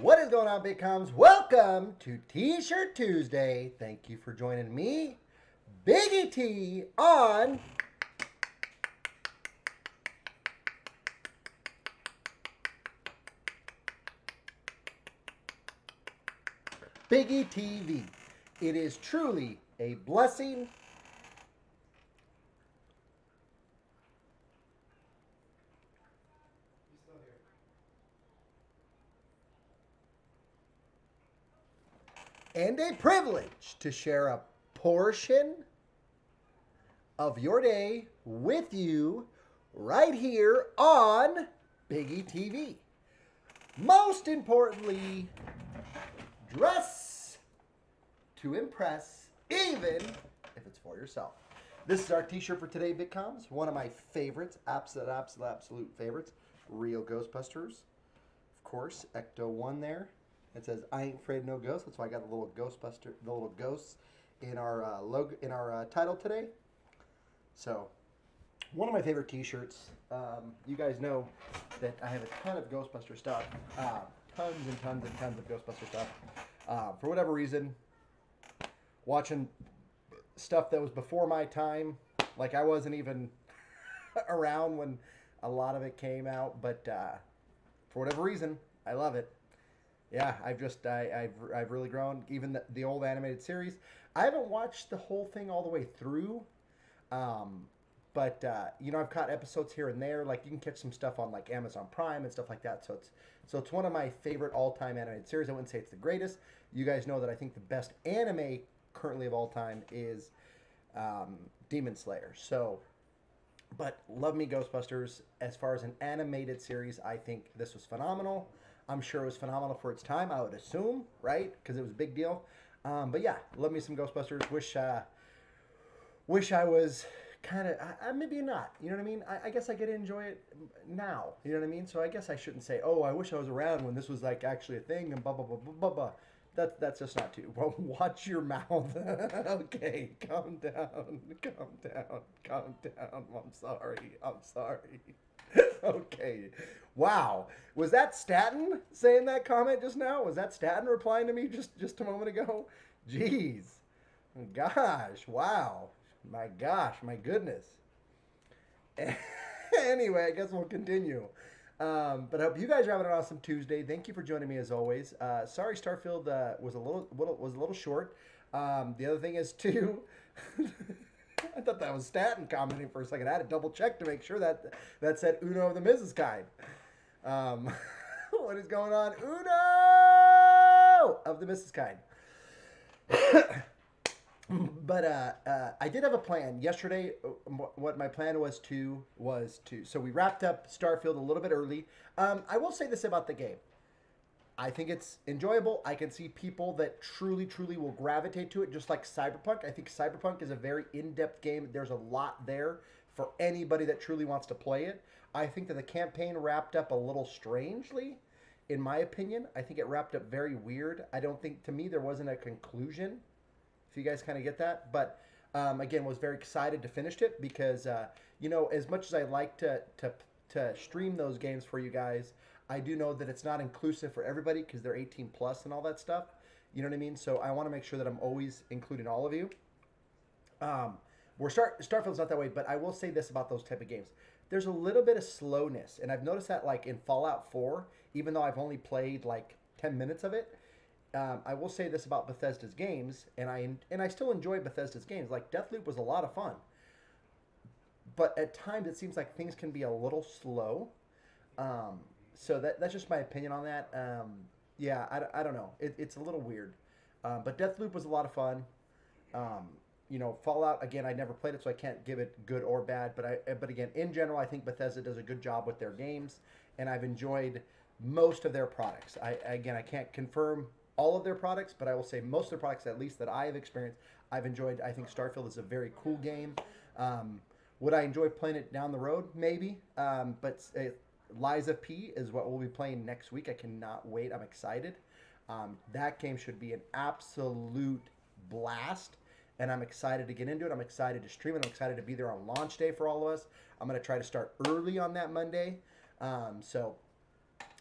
What is going on, BITCOMMS? Welcome to T-Shirt Tuesday. Thank you for joining me, Biggy T, on Biggy TV. It is truly a blessing and a privilege to share a portion of your day with you right here on Biggy TV. Most importantly, dress to impress, even if it's for yourself. This is our t-shirt for today, BITCOMMS. One of my favorites, absolute favorites. Real Ghostbusters. Of course, Ecto 1 there. It says, I ain't afraid of no ghosts. That's why I got the little Ghostbuster, the little ghosts in our logo, in our title today. So, one of my favorite t-shirts. You guys know that I have a ton of Ghostbuster stuff. Tons and tons and tons of Ghostbuster stuff. For whatever reason, watching stuff that was before my time, like I wasn't even around when a lot of it came out, but for whatever reason, I love it. Yeah, I've really grown. Even the old animated series, I haven't watched the whole thing all the way through, but you know, I've caught episodes here and there. Like you can catch some stuff on like Amazon Prime and stuff like that. So it's one of my favorite all-time animated series. I wouldn't say it's the greatest. You guys know that I think the best anime currently of all time is Demon Slayer. So, but love me Ghostbusters. As far as an animated series, I think this was phenomenal. I'm sure it was phenomenal for its time, I would assume, right? Because it was a big deal. But yeah, love me some Ghostbusters. Wish I was kind of, maybe not. You know what I mean? I guess I get to enjoy it now. You know what I mean? So I guess I shouldn't say, oh, I wish I was around when this was like actually a thing and blah, blah, blah, blah, blah, blah. That's just not too. Well, watch your mouth. Okay, calm down. Calm down. I'm sorry. Okay. Wow. Was that Staten saying that comment just now? Was that Staten replying to me just a moment ago? Jeez. Gosh. Wow. My gosh. My goodness. Anyway, I guess we'll continue. But I hope you guys are having an awesome Tuesday. Thank you for joining me as always. Sorry, Starfield was a little short. The other thing is too. I thought that was Staten commenting for a second. I had to double check to make sure that said Uno of the Mrs. Kind. What is going on? Uno of the Mrs. Kind. But I did have a plan yesterday. What my plan was to so we wrapped up Starfield a little bit early. I will say this about the game. I think it's enjoyable. I can see people that truly will gravitate to it, just like Cyberpunk. I think Cyberpunk is a very in-depth game. There's a lot there for anybody that truly wants to play it. I think that the campaign wrapped up a little strangely, in my opinion. I think it wrapped up very weird. I don't think, to me, there wasn't a conclusion. If you guys kind of get that. But again, was very excited to finish it because, you know, as much as I like to stream those games for you guys, I do know that it's not inclusive for everybody because they're 18 plus and all that stuff. You know what I mean? So I want to make sure that I'm always including all of you. Starfield's not that way, but I will say this about those type of games. There's a little bit of slowness, and I've noticed that like in Fallout 4, even though I've only played like 10 minutes of it, I will say this about Bethesda's games, and I still enjoy Bethesda's games. Like Deathloop was a lot of fun, but at times it seems like things can be a little slow. So that's just my opinion on that. Yeah, I don't know. It's a little weird. But Deathloop was a lot of fun. You know, Fallout, again, I never played it, so I can't give it good or bad. But again, in general, I think Bethesda does a good job with their games, and I've enjoyed most of their products. I can't confirm all of their products, but I will say most of their products, at least that I have experienced, I've enjoyed. I think Starfield is a very cool game. Would I enjoy playing it down the road? Maybe. But Lies of P is what we'll be playing next week. I cannot wait. I'm excited. That game should be an absolute blast, and I'm excited to get into it. I'm excited to stream it. I'm excited to be there on launch day for all of us. I'm going to try to start early on that Monday. So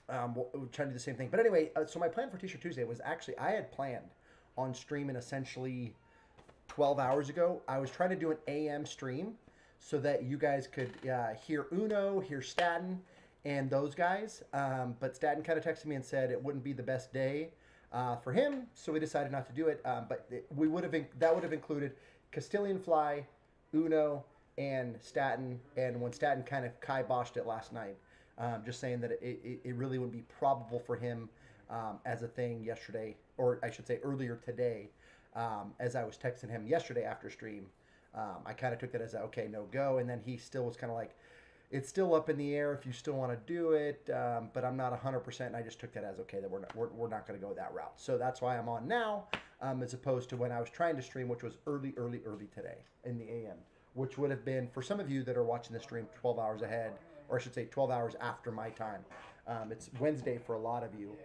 We'll try to do the same thing. But anyway, so my plan for T-shirt Tuesday was actually I had planned on streaming essentially 12 hours ago. I was trying to do an AM stream so that you guys could hear Uno, hear Staten, and those guys. But Staten kind of texted me and said it wouldn't be the best day for him, so we decided not to do it. We would have that would have included Castilian Fly, Uno, and Staten. And when Staten kind of kiboshed it last night, just saying that it really would be probable for him as a thing yesterday, or I should say earlier today, as I was texting him yesterday after stream. I kind of took that as a, okay, no go, and then he still was kind of like, it's still up in the air if you still want to do it, but I'm not 100%, and I just took that as, okay, that we're not going to go that route. So that's why I'm on now, as opposed to when I was trying to stream, which was early today in the AM, which would have been, for some of you that are watching the stream 12 hours ahead, or I should say 12 hours after my time. It's Wednesday for a lot of you.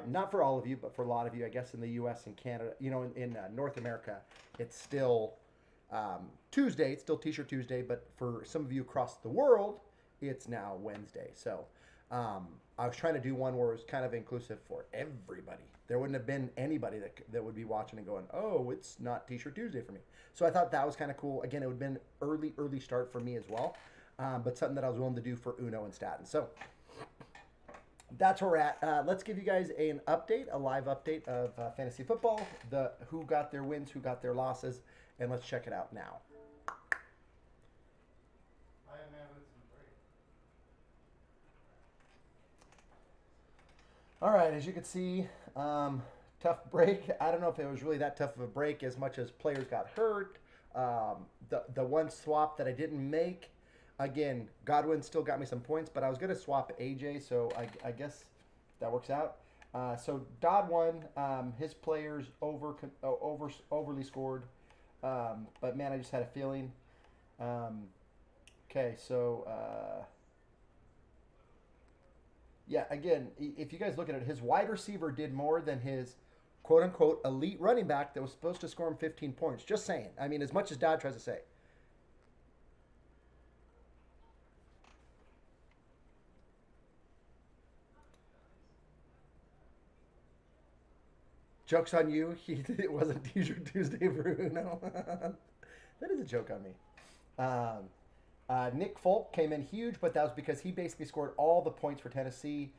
Not for all of you, but for a lot of you, I guess in the U.S. and Canada, you know, in North America, it's still Tuesday. It's still T-shirt Tuesday, but for some of you across the world, it's now Wednesday. So I was trying to do one where it was kind of inclusive for everybody. There wouldn't have been anybody that would be watching and going, oh, it's not T-shirt Tuesday for me. So I thought that was kind of cool. Again, it would have been early start for me as well. But something that I was willing to do for Uno and Staten. So that's where we're at. Let's give you guys an update, a live update of fantasy football, who got their wins, who got their losses, and let's check it out now. All right, as you can see, tough break. I don't know if it was really that tough of a break as much as players got hurt. The one swap that I didn't make, again, Godwin still got me some points, but I was going to swap AJ, so I guess that works out. So Dodd won. His players overly scored, but man, I just had a feeling. Okay, so yeah, again, if you guys look at it, his wide receiver did more than his quote-unquote elite running back that was supposed to score him 15 points. Just saying. I mean, as much as Dodd tries to say. Joke's on you. It wasn't T-shirt Tuesday, Bruno. That is a joke on me. Nick Folk came in huge, but that was because he basically scored all the points for Tennessee.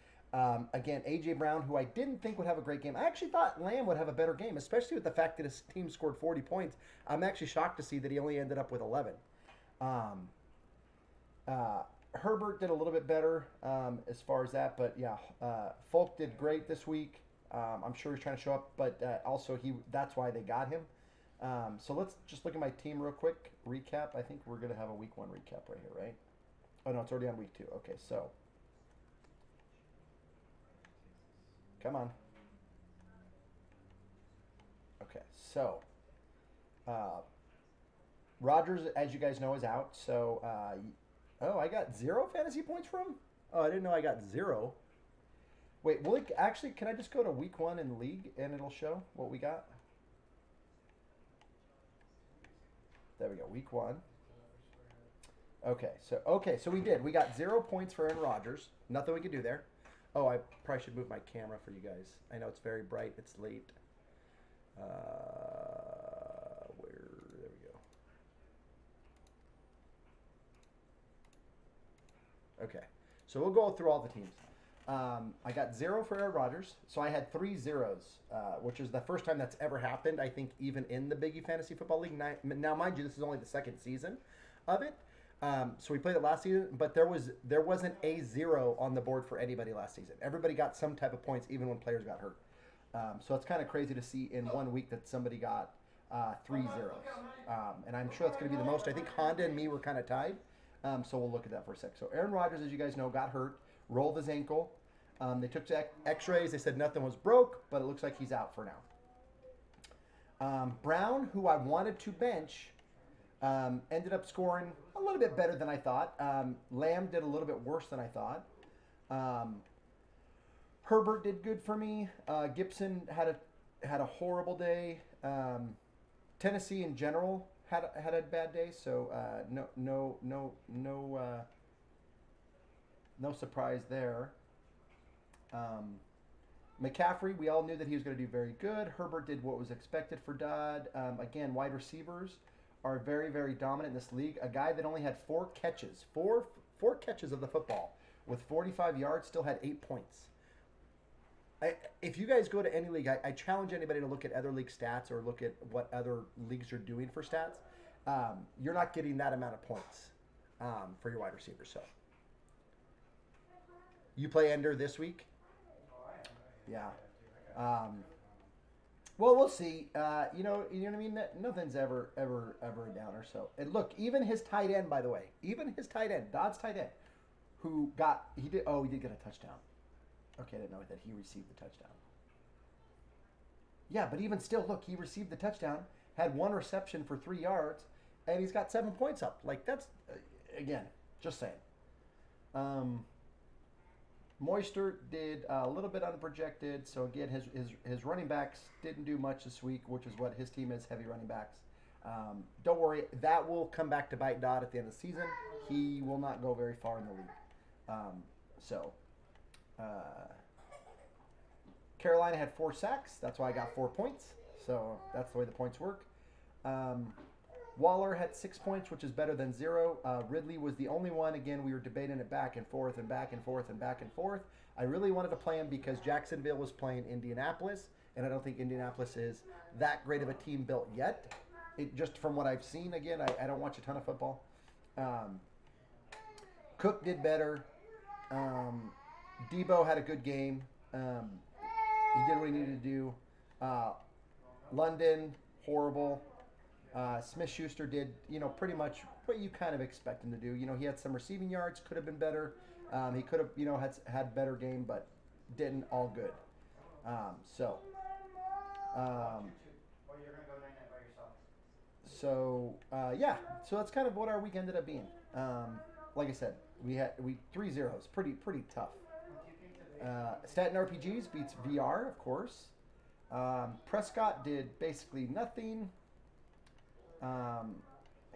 Again, A.J. Brown, who I didn't think would have a great game. I actually thought Lamb would have a better game, especially with the fact that his team scored 40 points. I'm actually shocked to see that he only ended up with 11. Herbert did a little bit better as far as that, but yeah, Folk did great this week. I'm sure he's trying to show up, but also that's why they got him. So let's just look at my team real quick. Recap. I think we're going to have a week 1 recap right here, right? Oh, no, it's already on week 2. Okay, so. Come on. Okay, so. Rodgers, as you guys know, is out. So, oh, I got 0 fantasy points from him? Oh, I didn't know I got 0. Wait, will it actually, can I just go to week 1 in the league and it'll show what we got? There we go, week 1. Okay, so we did. We got 0 points for Aaron Rodgers. Nothing we could do there. Oh, I probably should move my camera for you guys. I know it's very bright. It's late. There we go. Okay, so we'll go through all the teams. I got 0 for Aaron Rodgers, so I had 3 zeros, which is the first time that's ever happened, I think, even in the Biggy Fantasy Football League. Now, mind you, this is only the 2nd season of it. So we played it last season, but there wasn't a 0 on the board for anybody last season. Everybody got some type of points, even when players got hurt. So it's kind of crazy to see in 1 week that somebody got 3 zeros. And I'm sure that's going to be the most. I think Honda and me were kind of tied. So we'll look at that for a sec. So Aaron Rodgers, as you guys know, got hurt, rolled his ankle. They took x-rays. They said nothing was broke, but it looks like he's out for now. Brown, who I wanted to bench, ended up scoring a little bit better than I thought. Lamb did a little bit worse than I thought. Herbert did good for me. Gibson had a horrible day. Tennessee in general had a bad day, so no surprise there. McCaffrey, we all knew that he was going to do very good. Herbert did what was expected for Dodd. Again, wide receivers are very, very dominant in this league. A guy that only had four catches of the football with 45 yards still had 8 points. If you guys go to any league, I challenge anybody to look at other league stats or look at what other leagues are doing for stats. You're not getting that amount of points for your wide receivers. So you play Ender this week? Yeah. Well, we'll see. You know what I mean? Nothing's ever a downer. So, and look, even his tight end, by the way, Dodd's tight end, he did get a touchdown. Okay, I didn't know that he received the touchdown. Yeah, but even still, look, he received the touchdown, had one reception for 3 yards, and he's got 7 points up. Like, that's, again, just saying. Moister did a little bit unprojected. So, again, his running backs didn't do much this week, which is what his team is, heavy running backs. Don't worry, that will come back to bite Dodd at the end of the season. He will not go very far in the league. Carolina had 4 sacks. That's why I got 4 points. So that's the way the points work. Waller had 6 points, which is better than 0. Ridley was the only one. Again, we were debating it back and forth and back and forth and back and forth. I really wanted to play him because Jacksonville was playing Indianapolis, and I don't think Indianapolis is that great of a team built yet. Just from what I've seen, again, I don't watch a ton of football. Cook did better. Debo had a good game. He did what he needed to do. London, horrible. Smith-Schuster did, pretty much what you kind of expect him to do. He had some receiving yards, could have been better. He could have, had better game, but didn't all good. So that's kind of what our week ended up being. Like I said, we 3 zeros, pretty tough. Staten RPGs beats VR, of course. Prescott did basically nothing.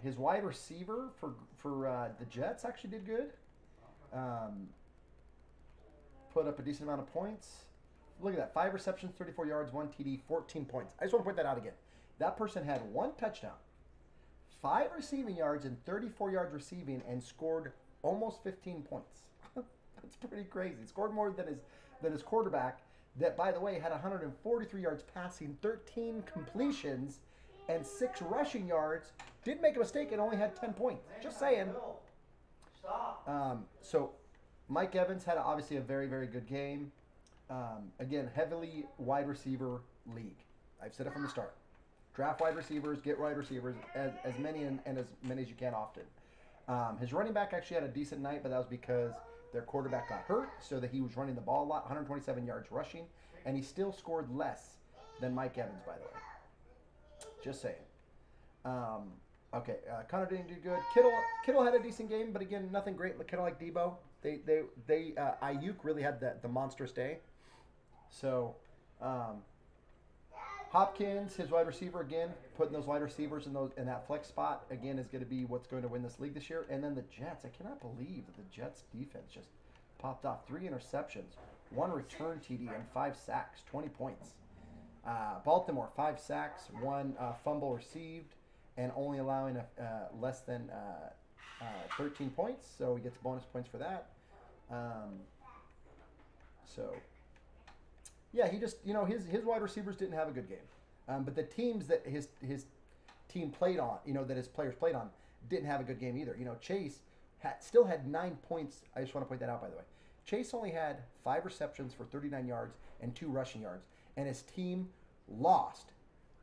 His wide receiver for the Jets actually did good. Put up a decent amount of points. Look at that. 5 receptions, 34 yards, 1 TD, 14 points. I just want to point that out again. That person had 1 touchdown, 5 receiving yards, and 34 yards receiving, and scored almost 15 points. That's pretty crazy. Scored more than his quarterback that, by the way, had 143 yards passing, 13 completions, and 6 rushing yards. Didn't make a mistake and only had 10 points. Just saying. So Mike Evans had obviously a very, very good game. Again, heavily wide receiver league. I've said it from the start. Draft wide receivers, get wide receivers, as many and as many as you can often. His running back actually had a decent night, but that was because their quarterback got hurt, so that he was running the ball a lot, 127 yards rushing, and he still scored less than Mike Evans, by the way. Just saying. Connor didn't do good. Kittle had a decent game, but again, nothing great. Kind of like Debo. Ayuk really had the monstrous day. So, Hopkins, his wide receiver again, putting those wide receivers in that flex spot again is going to be what's going to win this league this year. And then the Jets, I cannot believe that the Jets defense just popped off 3 interceptions, 1 return TD, and 5 sacks, 20 points. Baltimore 5 sacks, 1 fumble received, and only allowing less than 13 points, so he gets bonus points for that. He just, his wide receivers didn't have a good game. But the teams that his team played on, that his players played on, didn't have a good game either. Chase still had 9 points. I just want to point that out, by the way. Chase only had 5 receptions for 39 yards and 2 rushing yards, and his team lost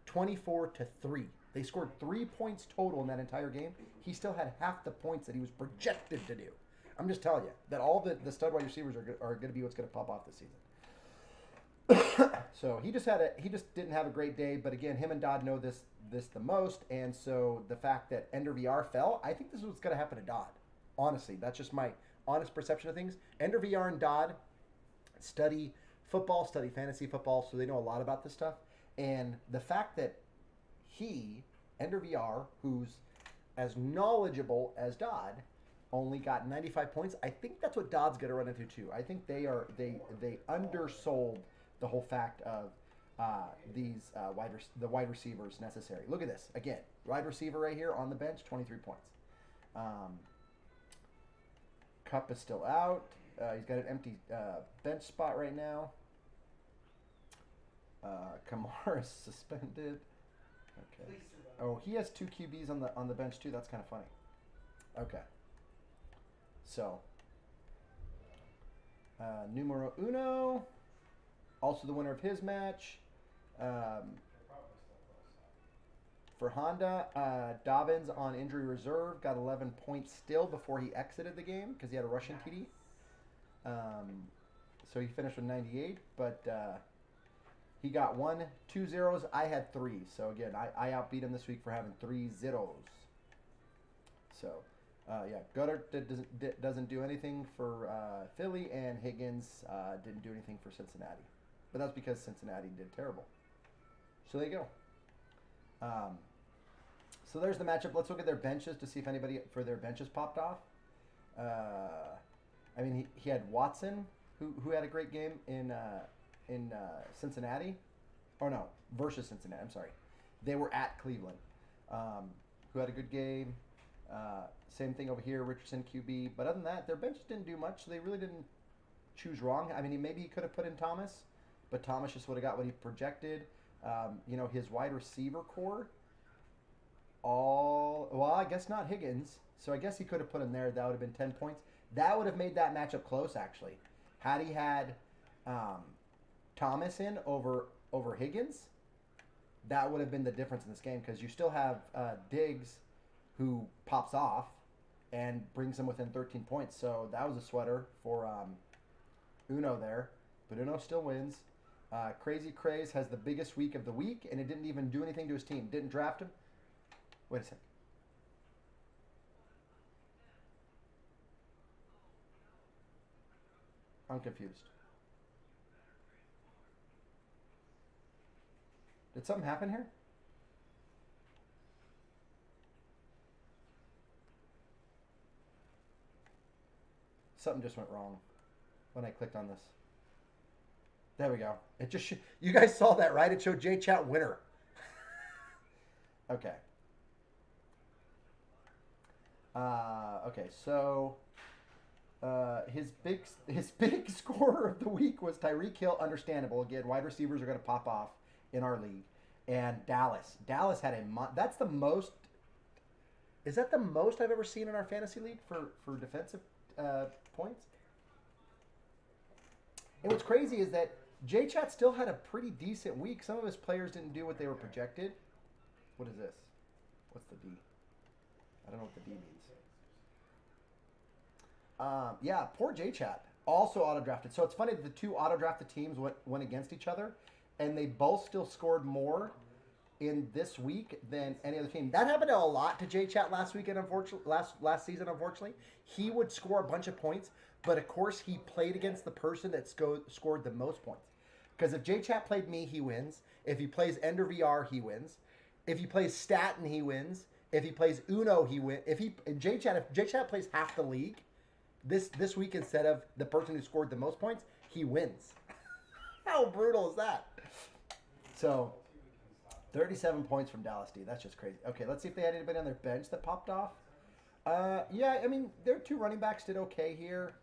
24-3. They scored 3 points total in that entire game. He still had half the points that he was projected to do. I'm just telling you that all the stud wide receivers are going to be what's going to pop off this season. So he just didn't have a great day. But again, him and Dodd know this the most, and so the fact that Ender VR fell, I think this is what's going to happen to Dodd. Honestly, that's just my honest perception of things. Ender VR and Dodd study football, study fantasy football, so they know a lot about this stuff. And the fact that Ender VR, who's as knowledgeable as Dodd, only got 95 points. I think that's what Dodd's going to run into too. I think they undersold the whole fact of these wide receivers necessary. Look at this again. Wide receiver right here on the bench, 23 points. Cup is still out. He's got an empty bench spot right now. Kamara is suspended. Okay. Oh, he has 2 QBs on the bench too. That's kind of funny. Okay. So, numero uno, also the winner of his match. For Honda, Dobbins on injury reserve got 11 points still before he exited the game because he had a rushing TD. So he finished with 98, but he got 2 zeros. I had 3. So again, I outbeat him this week for having 3 zeros. So. Yeah, Gutter doesn't do anything for Philly, and Higgins didn't do anything for Cincinnati. But that's because Cincinnati did terrible. So there you go. So there's the matchup. Let's look at their benches to see if anybody for their benches popped off. I mean, he had Watson, who had a great game in Cincinnati. Or no, versus Cincinnati. I'm sorry. They were at Cleveland. Who had a good game. Same thing over here, Richardson QB. But other than that, their benches didn't do much. So they really didn't choose wrong. I mean, maybe he could have put in Thomas, but Thomas just would have got what he projected. You know, his wide receiver core, well, I guess not Higgins. So I guess he could have put him there. That would have been 10 points. That would have made that matchup close, actually. Had he had Thomas in over Higgins, that would have been the difference in this game because you still have Diggs, who pops off and brings them within 13 points. So that was a sweater for Uno there. But Uno still wins. Crazy Craze has the biggest week of the week, and it didn't even do anything to his team. Didn't draft him. Wait a sec. I'm confused. Did something happen here? Something just went wrong when I clicked on this. There we go. It just you guys saw that, right? It showed JChat winner. Okay. Okay, so his big scorer of the week was Tyreek Hill. Understandable. Again, wide receivers are going to pop off in our league. And Dallas. Dallas had that's the most. Is that the most I've ever seen in our fantasy league for defensive points? And what's crazy is that JChat still had a pretty decent week. Some of his players didn't do what they were projected. What is this? What's the D? I don't know what the D means. Yeah, poor JChat. Also auto-drafted. So it's funny that the two auto-drafted teams went against each other, and they both still scored more in this week than any other team. That happened a lot to JChat last week, and unfortunately, last season, unfortunately. He would score a bunch of points, but of course he played against the person that scored the most points. Because if JChat played me, he wins. If he plays Ender VR, he wins. If he plays Statin, he wins. If he plays Uno, he wins. If JChat plays half the league this week instead of the person who scored the most points, he wins. How brutal is that? So 37 points from Dallas D. That's just crazy. Okay, let's see if they had anybody on their bench that popped off. Yeah, I mean, their two running backs did okay here.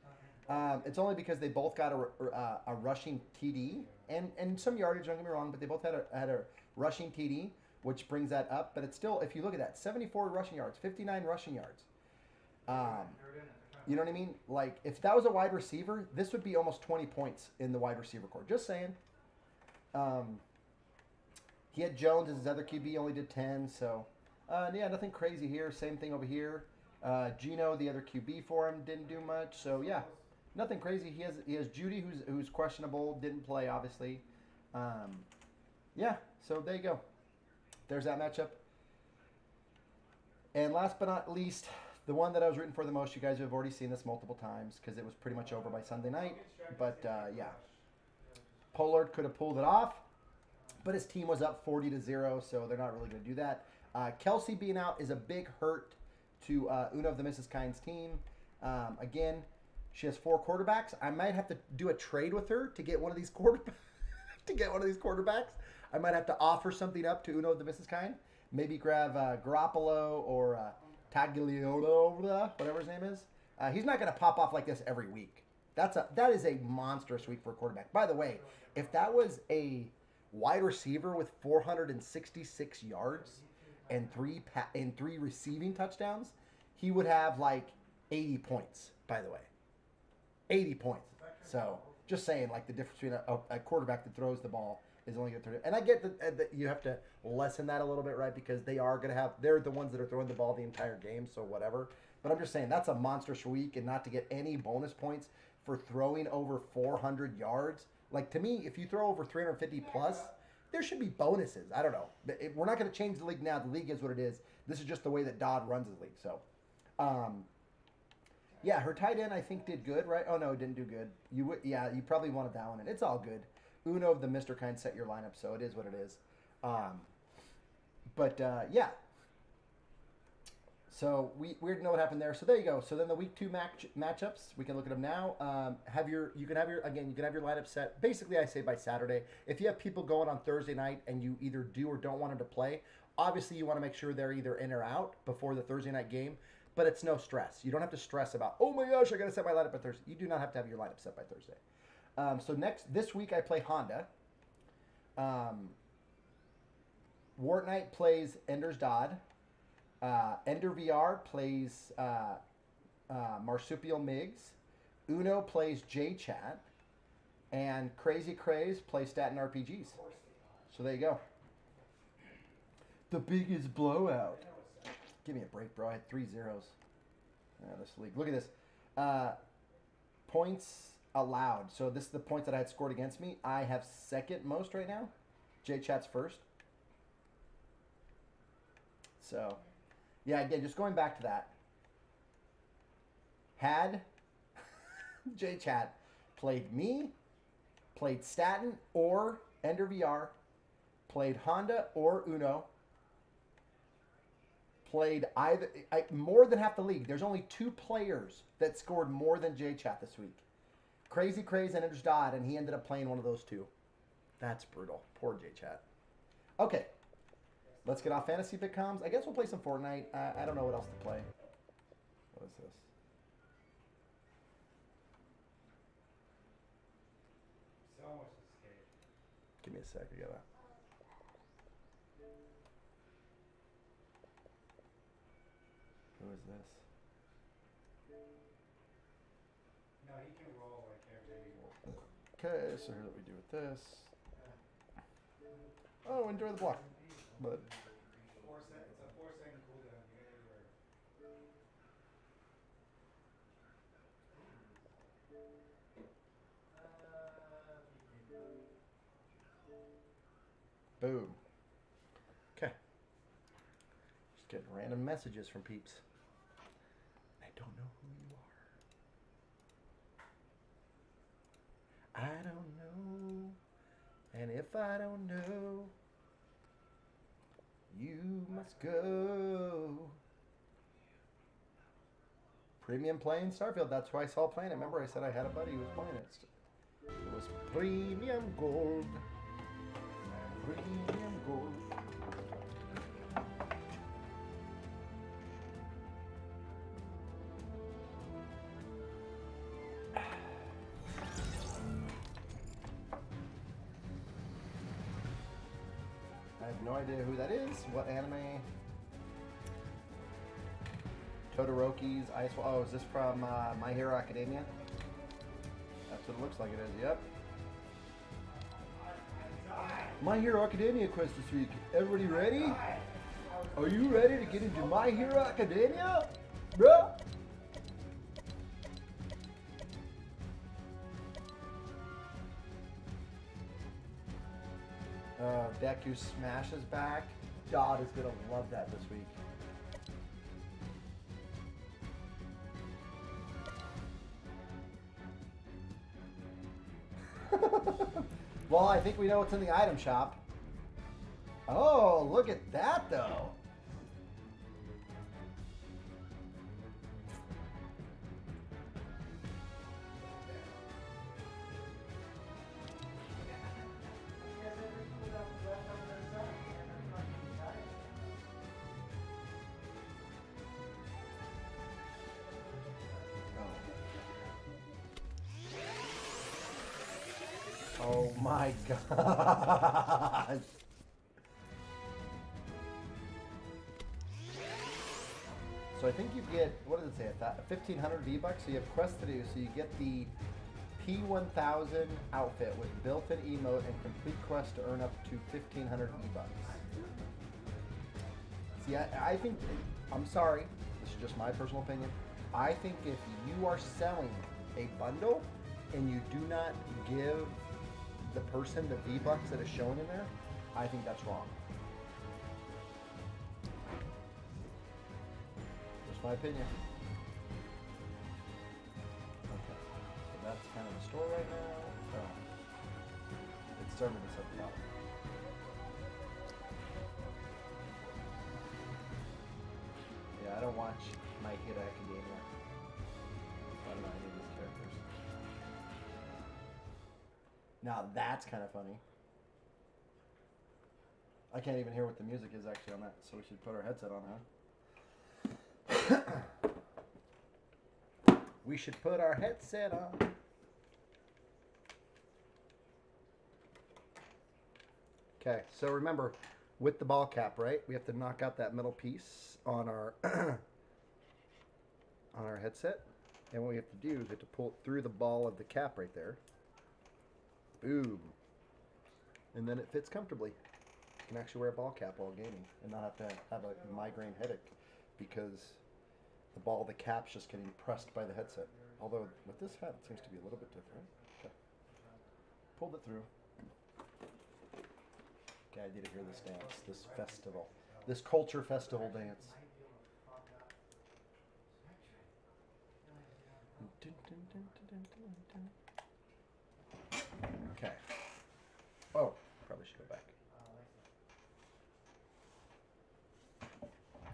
It's only because they both got a rushing TD and some yardage, don't get me wrong, but they both had a rushing TD, which brings that up. But it's still, if you look at that, 74 rushing yards, 59 rushing yards. You know what I mean? Like, if that was a wide receiver, this would be almost 20 points in the wide receiver core. Just saying. He had Jones as his other QB, only did 10. So, yeah, nothing crazy here. Same thing over here. Gino, the other QB for him, didn't do much. So, yeah, nothing crazy. He has Judy, who's questionable, didn't play, obviously. Yeah, so there you go. There's that matchup. And last but not least, the one that I was rooting for the most, you guys have already seen this multiple times because it was pretty much over by Sunday night. But, yeah, Pollard could have pulled it off, but his team was up 40-0, so they're not really going to do that. Kelsey being out is a big hurt to Uno of the Mrs. Kind's team. Again, she has 4 quarterbacks. I might have to do a trade with her to get one of these quarterbacks. I might have to offer something up to Uno the Mrs. Kind. Maybe grab Garoppolo or Tagliolo, whatever his name is. He's not going to pop off like this every week. That is a monstrous week for a quarterback. By the way, if that was a wide receiver with 466 yards and three receiving touchdowns, he would have like 80 points. By the way, 80 points. So just saying, like the difference between a quarterback that throws the ball is only going to throw it. And I get that you have to lessen that a little bit, right? Because they're the ones that are throwing the ball the entire game, so whatever. But I'm just saying that's a monstrous week, and not to get any bonus points for throwing over 400 yards. Like, to me, if you throw over 350 plus, there should be bonuses. I don't know. We're not going to change the league now. The league is what it is. This is just the way that Dodd runs his league. So, yeah, her tight end I think did good, right? Oh no, it didn't do good. You probably wanted that one, and it's all good. Uno of the Mr. Kind set your lineup, so it is what it is. Yeah. So we didn't know what happened there. So there you go. So then the week 2 matchups, we can look at them now. You can have your lineup set. Basically, I say by Saturday. If you have people going on Thursday night and you either do or don't want them to play, obviously you want to make sure they're either in or out before the Thursday night game. But it's no stress. You don't have to stress about, oh my gosh, I got to set my lineup by Thursday. You do not have to have your lineup set by Thursday. So this week I play Honda. Fortnite plays Ender's Dodd. Ender VR plays Marsupial Migs. Uno plays J-Chat. And Crazy Craze plays Staten RPGs. So there you go. The biggest blowout. Give me a break, bro. I had 3 zeros. This league. Look at this. Points allowed. So this is the points that I had scored against me. I have second most right now. J-Chat's first. So, yeah, again, just going back to that. Had J-Chat played me, played Staten or Ender VR, played Honda or Uno, played either more than half the league. There's only 2 players that scored more than J-Chat this week. Crazy Craze and Ender's Dodd, and he ended up playing one of those 2. That's brutal. Poor J-Chat. Okay. Let's get off Fantasy BitComms. I guess we'll play some Fortnite. I don't know what else to play. What is this? So much escape. Give me a sec. I gotta... Who is this? No, he can roll like every... Okay, so here's what we do with this. Oh, enjoy the block. But... It's a 4-second cooldown. Boom. Okay. Just getting random messages from peeps. I don't know who you are. I don't know. And if I don't know, you must go. Premium playing Starfield. That's who I saw playing it. Remember I said I had a buddy who was playing it. It was premium gold. Premium gold. I have no idea who that is. What anime? Todoroki's Ice. Oh, is this from My Hero Academia? That's what it looks like it is. Yep. My Hero Academia quest this week. Everybody ready? Are you ready to get into My Hero Academia? Bruh? Deku Smash is back. Dodd is gonna love that this week. Well, I think we know what's in the item shop. Oh, look at that though. Oh my god. So I think you get, what does it say, 1,500 V-Bucks? So you have quests to do. So you get the P1000 outfit with built-in emote and complete quest to earn up to 1,500 V-Bucks. See, I think, I'm sorry, this is just my personal opinion. I think if you are selling a bundle and you do not give the person the V-Bucks that is shown in there, I think that's wrong. Just my opinion. Okay, so that's kind of the store right now. Oh. It's starting to be something else. Yeah, I don't watch My Hero Academia. I don't know any of these characters. Now that's kind of funny. I can't even hear what the music is actually on that, so we should put our headset on, huh? We should put our headset on. Okay, so remember, with the ball cap, right? We have to knock out that middle piece on our on our headset, and what we have to do is we have to pull it through the ball of the cap right there. Boom, and then it fits comfortably. You can actually wear a ball cap while gaming and not have to have a migraine headache because the ball of the cap's just getting pressed by the headset. Although with this hat, it seems to be a little bit different. Okay, pulled it through. Okay, I need to hear this dance, this festival, this culture festival dance. Okay. Oh, probably should go back.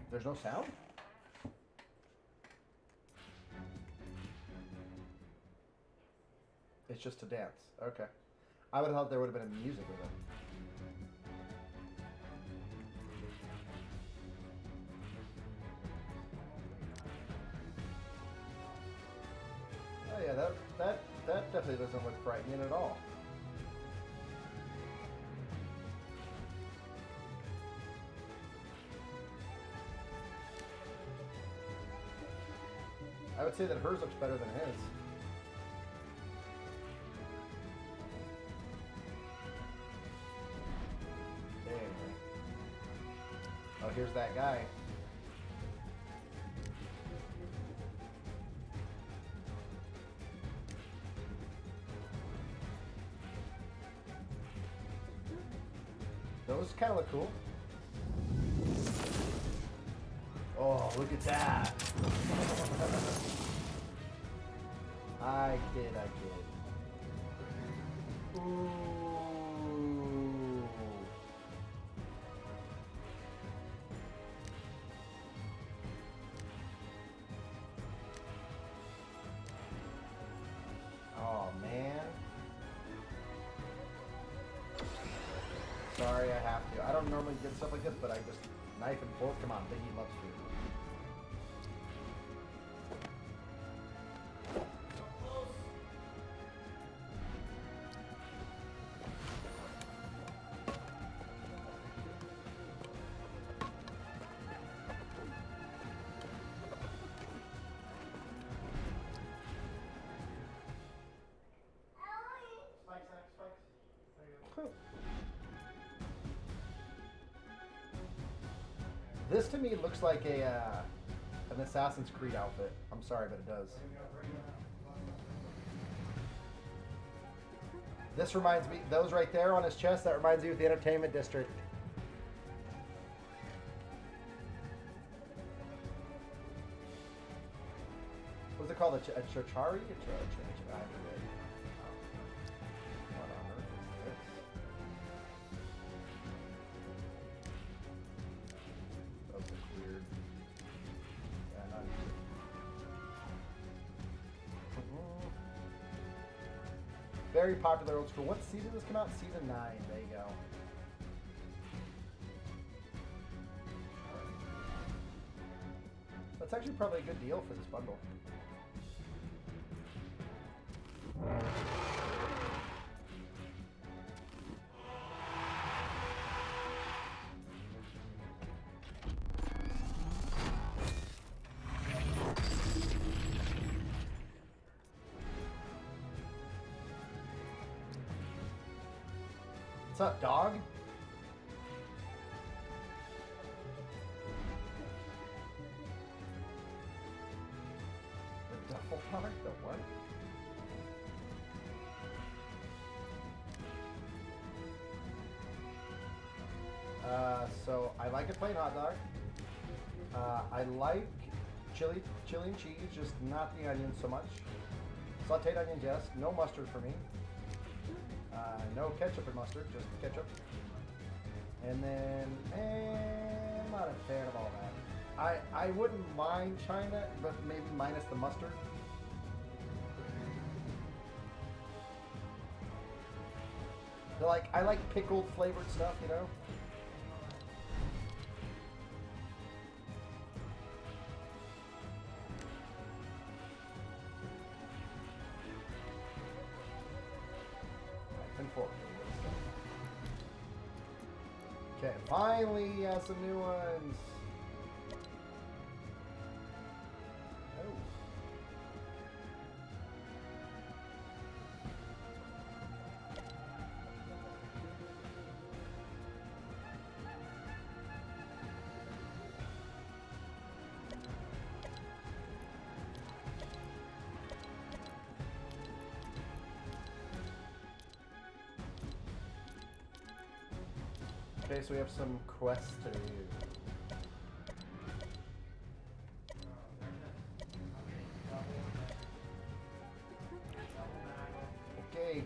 There's no sound? It's just a dance. Okay. I would have thought there would have been a music with it. Oh yeah, that definitely doesn't look frightening at all. I would say that hers looks better than his. Anyway. Oh, here's that guy. Those kind of look cool. Oh, look at that. I kid. Ooh. Oh, man. Sorry, I have to. I don't normally get stuff like this, but I just knife and fork. Come on, Biggy loves food. This to me looks like a an Assassin's Creed outfit. I'm sorry, but it does. This reminds me, those right there on his chest, that reminds me of the Entertainment District. What's it called? A Chachari? I forget. What on earth is this? Those look weird. Yeah, not very popular old school. What season did this come out? Season 9. There you go. That's actually probably a good deal for this bundle. What's up, dog? The duffel bag? The what? So I like a plain hot dog. I like chili and cheese, just not the onions so much. Sauteed onions, yes. No mustard for me. No ketchup and mustard, just ketchup. And then, I'm not a fan of all that. I wouldn't mind China, but maybe minus the mustard. I like pickled flavored stuff, you know? And fork. Okay, finally some new ones. Oh. Okay, so we have some quests to do. Okay.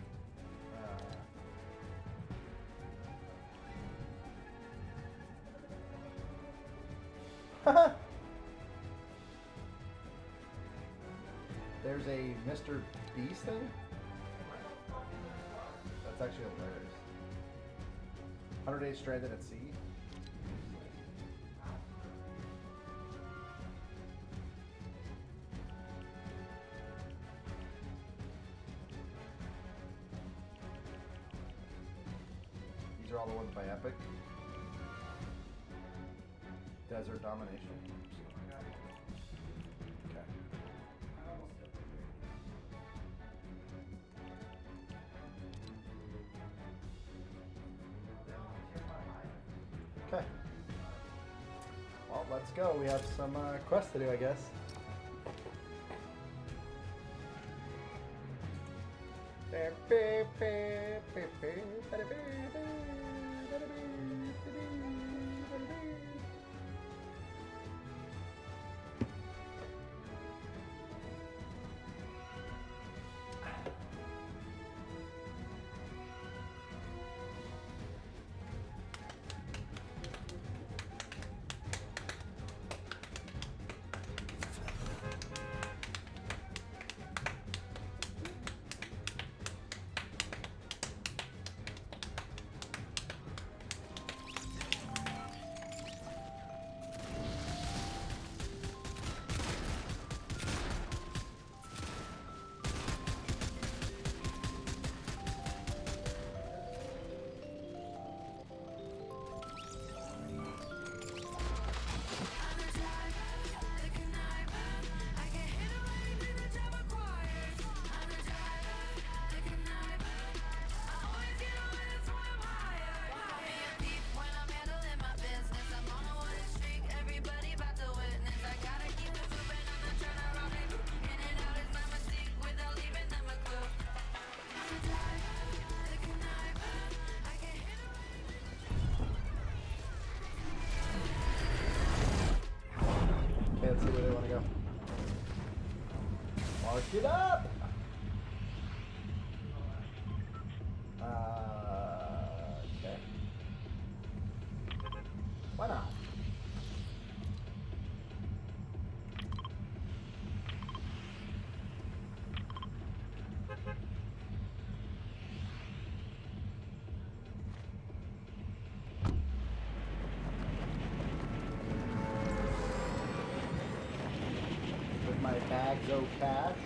There's a Mr. Beast thing? That's actually hilarious. 100 Days Stranded at Sea. These are all the ones by Epic. Desert Domination. Okay. Okay. Well, let's go. We have some quests to do, I guess. Let's see where they want to go. Mark it up! Okay. Why not? My bags o' cash.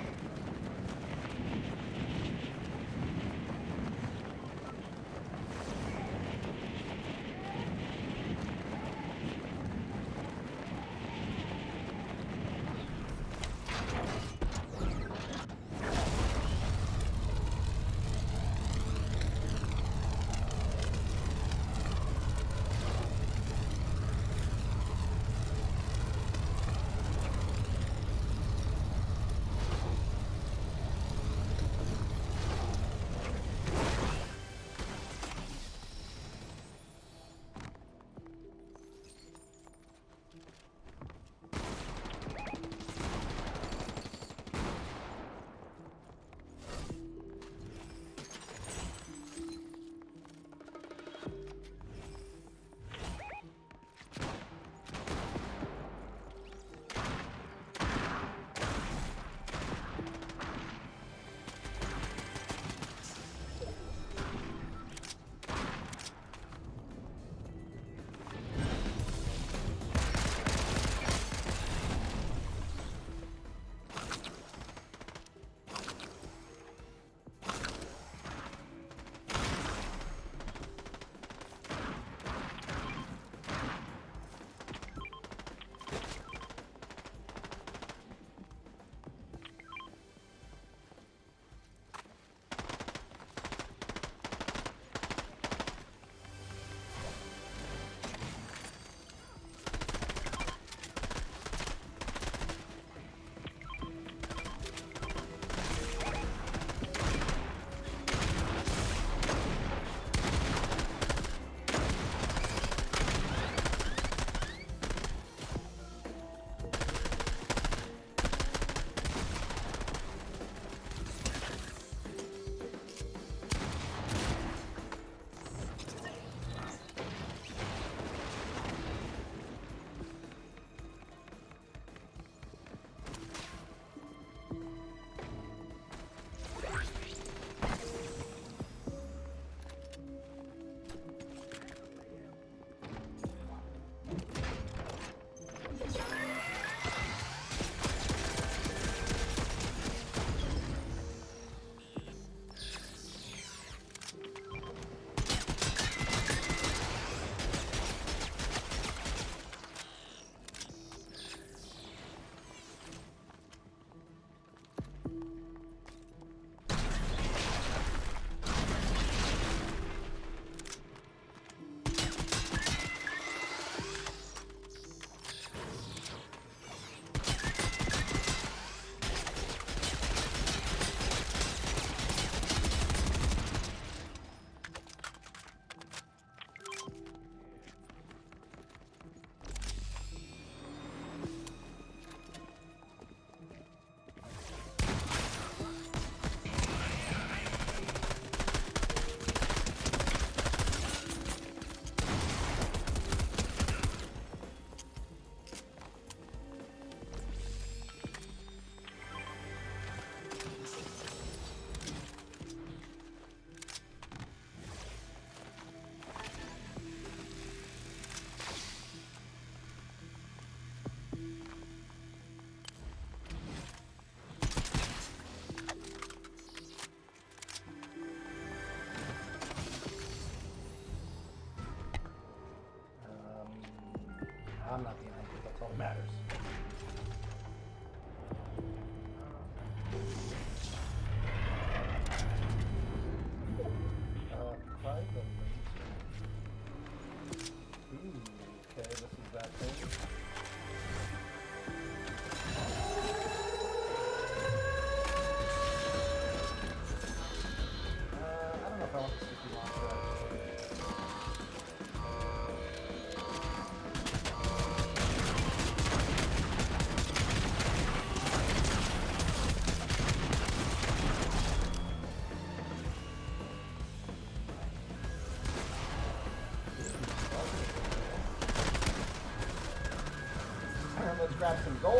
grab some gold.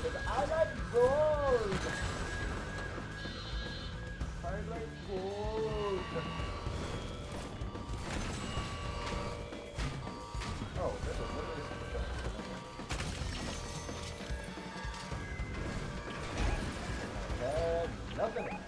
Because I like gold. I like gold. Oh, this is literally nothing.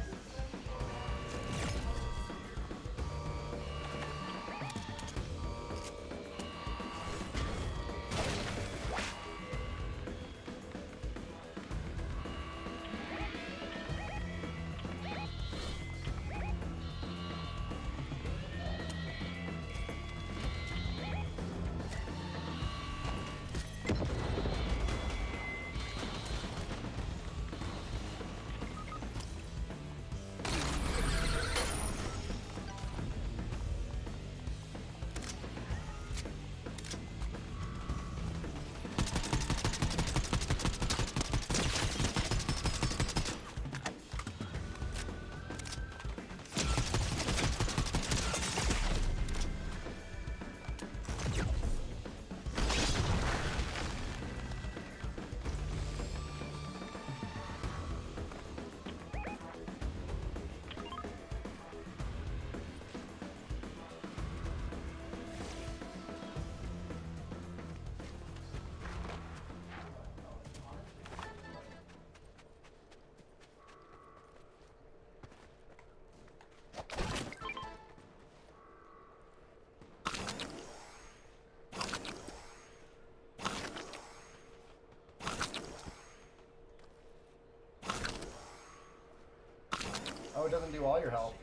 Oh, it doesn't do all your health.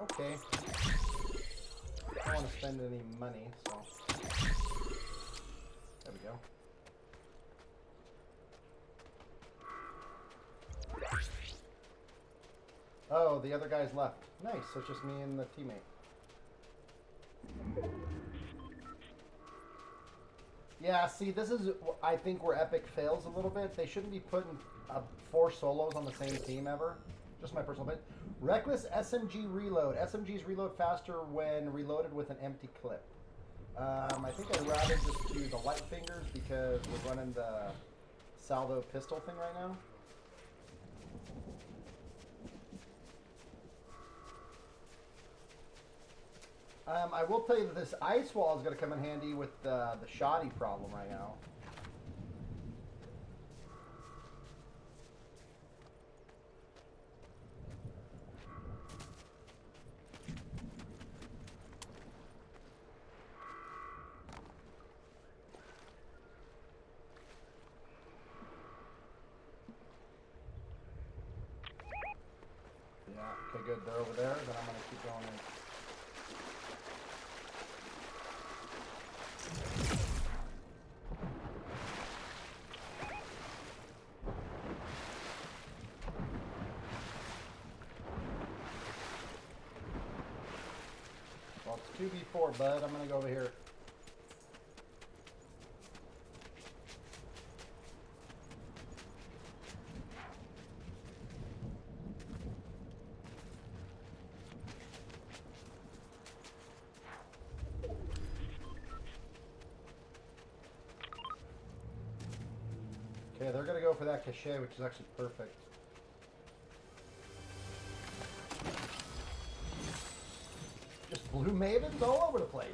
Okay. I don't want to spend any money, so. There we go. Oh, the other guy's left. Nice, so it's just me and the teammate. Yeah, see, this is, I think, where Epic fails a little bit. They shouldn't be putting 4 solos on the same team ever. Just my personal opinion. Reckless SMG reload. SMGs reload faster when reloaded with an empty clip. I think I'd rather just do the light fingers because we're running the salvo pistol thing right now. I will tell you that this ice wall is going to come in handy with the shoddy problem right now. Yeah, okay, good. They're over there. Then I'm going to keep going in. Well, it's 2v4, bud. I'm going to go over here. Okay, they're going to go for that cachet, which is actually perfect. Just blue mavens all over the place.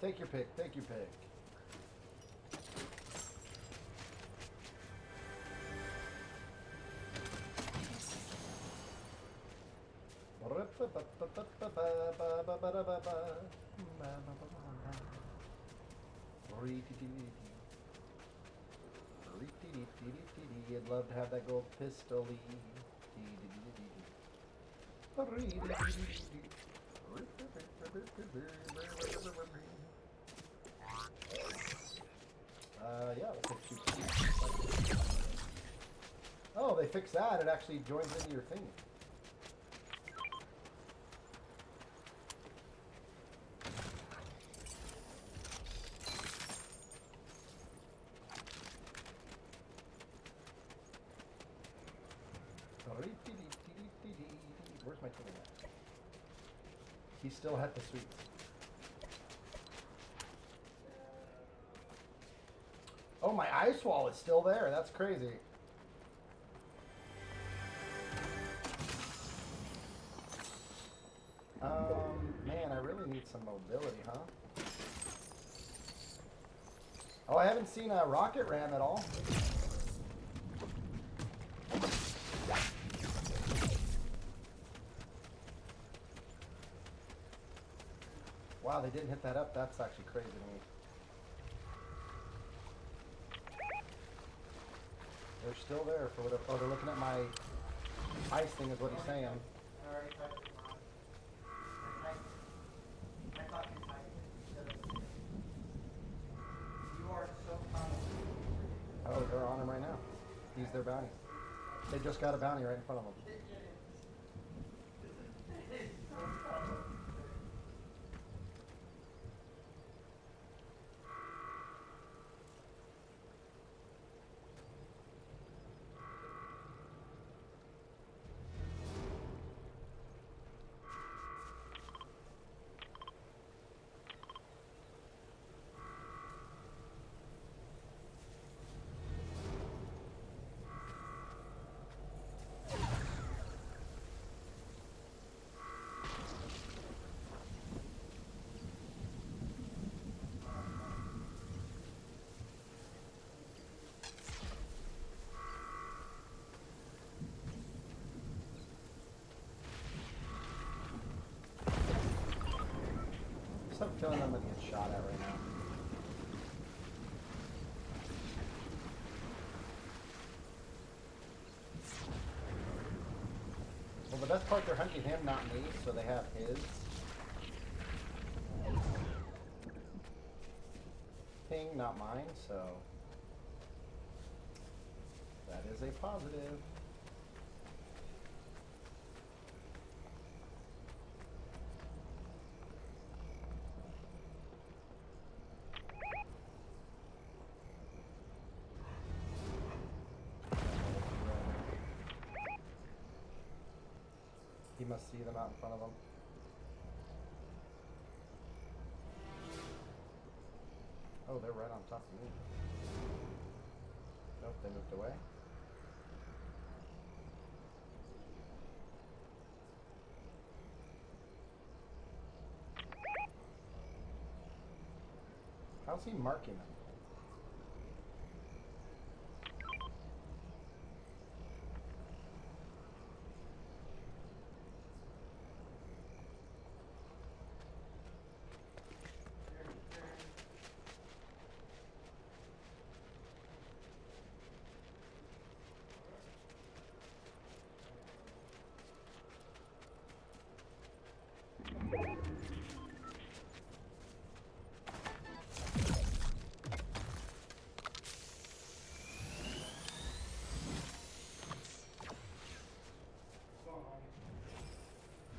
Take your pick, take your pick. I'd love to have that gold pistol. Yeah, we'll take 2 keys. Oh, they fixed that. It actually joins into your thing. Where's my ticket at? He's still at the suites. Oh, my ice wall is still there. That's crazy. Man, I really need some mobility, huh? Oh, I haven't seen a rocket ram at all. Wow, they didn't hit that up. That's actually crazy to me. They're still there for whatever. Oh, they're looking at my ice thing is what he's saying. Oh, they're on him right now. He's their bounty. They just got a bounty right in front of them. I have a feeling I'm going to get shot at right now. Well, the best part, they're hunting him, not me, so they have his ping, not mine, so that is a positive. He must see them out in front of him. Oh, they're right on top of me. Nope, they moved away. How's he marking them?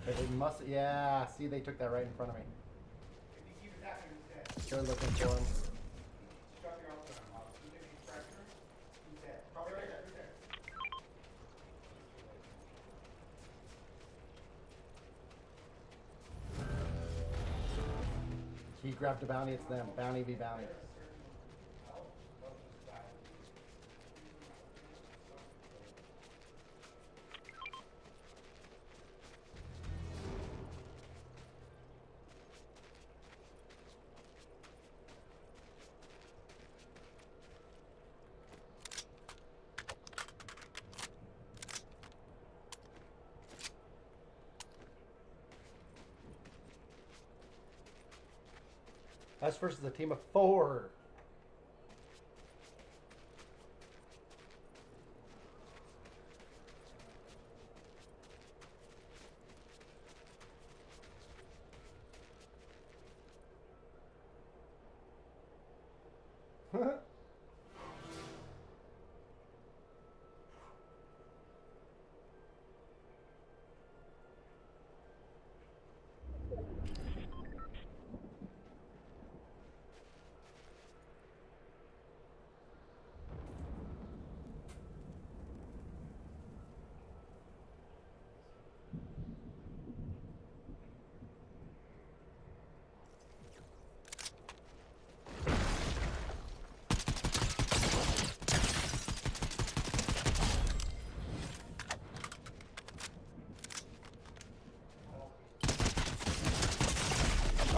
They must, yeah, see, they took that right in front of me. If he keeps attacking, he's dead. They're looking for him. Shut your own gun. Even if he's fractured, he's dead. Probably right there. He's dead. He grabbed a bounty, it's them. Bounty v bounty. Us versus a team of 4.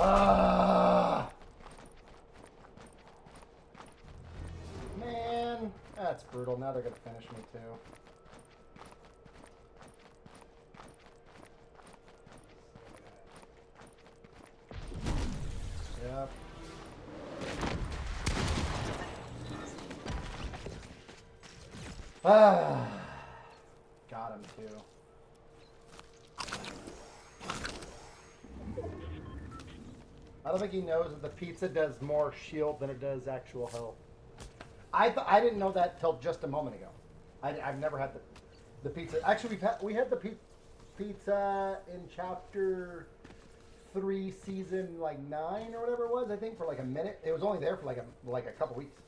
Ah! Man, that's brutal. Now they're going to finish me too. Yep. Ah, got him too. I don't think he knows that the pizza does more shield than it does actual health. I didn't know that till just a moment ago. I've never had the pizza. Actually, we had the pizza in chapter 3, season like 9 or whatever it was. I think for like a minute. It was only there for like a couple weeks.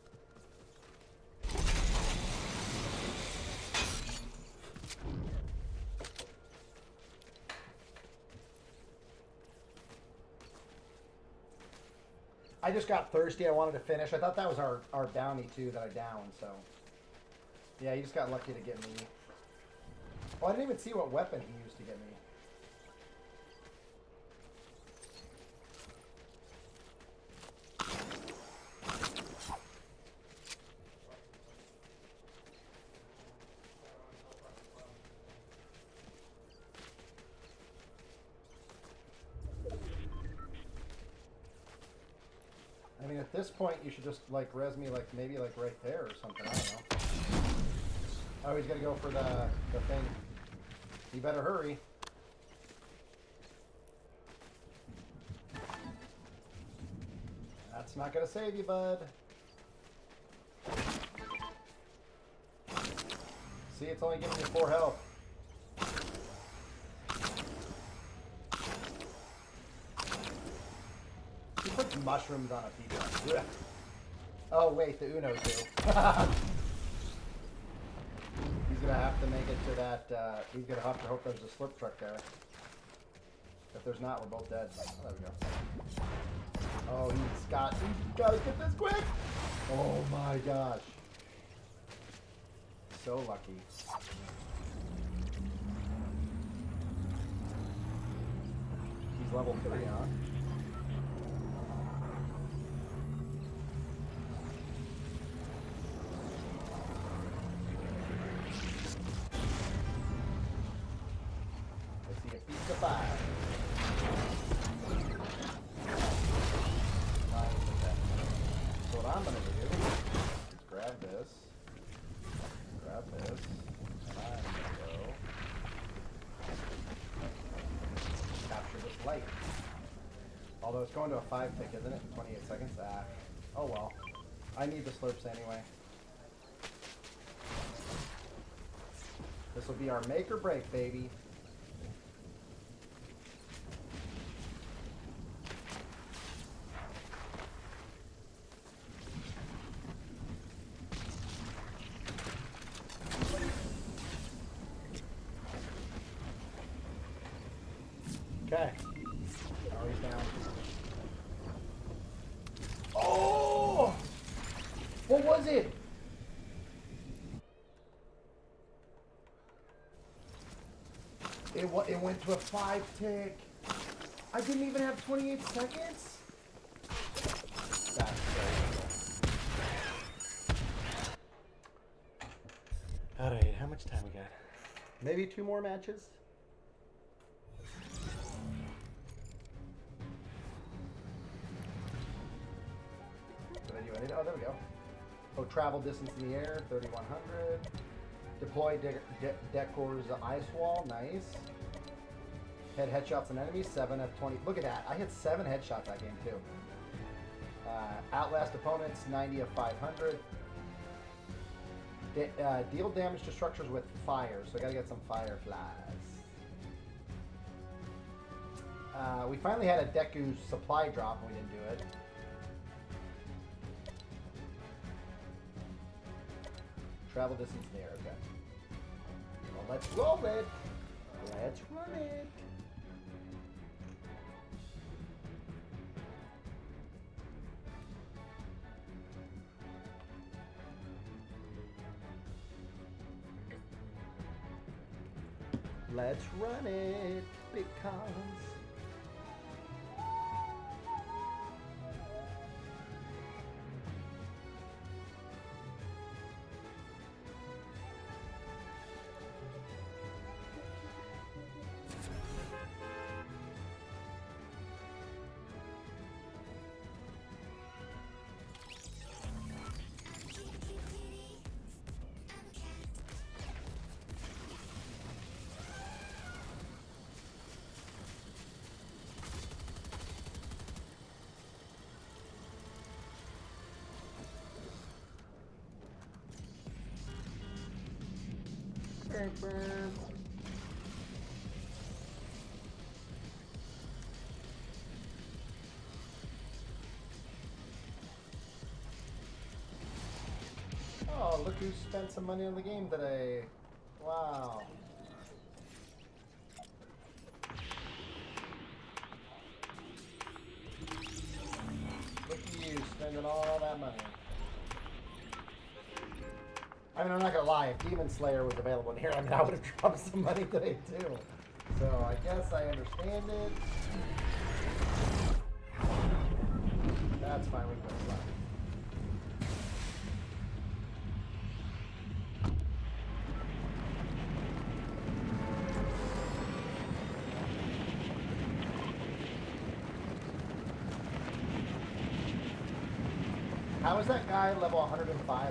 I just got thirsty. I wanted to finish. I thought that was our bounty too that I downed. So yeah, you just got lucky to get me. Oh, I didn't even see what weapon he used to get me. I mean, at this point, you should just like res me like maybe like right there or something. I don't know. Oh, he's gonna go for the thing. You better hurry. That's not gonna save you, bud. See, it's only giving you 4 health. He puts mushrooms on a pizza. Ugh. Oh wait, the Uno too. He's gonna have to make it to that. He's gonna have to hope there's a slip truck there. If there's not, we're both dead. Oh, there we go. Oh, he's gotta get this quick. Oh my gosh. So lucky. He's level 3, huh? I see a pizza 5. So what I'm gonna do is grab this, and I'm gonna go capture this light. Although it's going to a 5 tick, isn't it? 28 seconds. Ah. Oh well. I need the slurps anyway. This will be our make or break, baby. Okay. Oh, he's down. Oh! What was it? It went to a 5 tick. I didn't even have 28 seconds? That's crazy. Alright, how much time we got? Maybe 2 more matches? Did I do anything? Oh, there we go. Oh, travel distance in the air, 3,100. Deploy Decor's ice wall, nice. Head headshots on enemies, 7 of 20. Look at that, I hit 7 headshots that game too. Outlast opponents, 90 of 500. Deal damage to structures with fire, so I gotta get some fireflies. We finally had a Deku supply drop and we didn't do it. Travel distance there, okay. Well, let's roll it. Let's run it. Let's run it, BITCOMMS. Oh, look who spent some money on the game today. Wow. Look at you spending all that money. I mean, I'm not gonna lie, if Demon Slayer was available in here, I mean, I would have dropped some money today too. So I guess I understand it. That's fine, we can go fly. How is that guy level 105 already?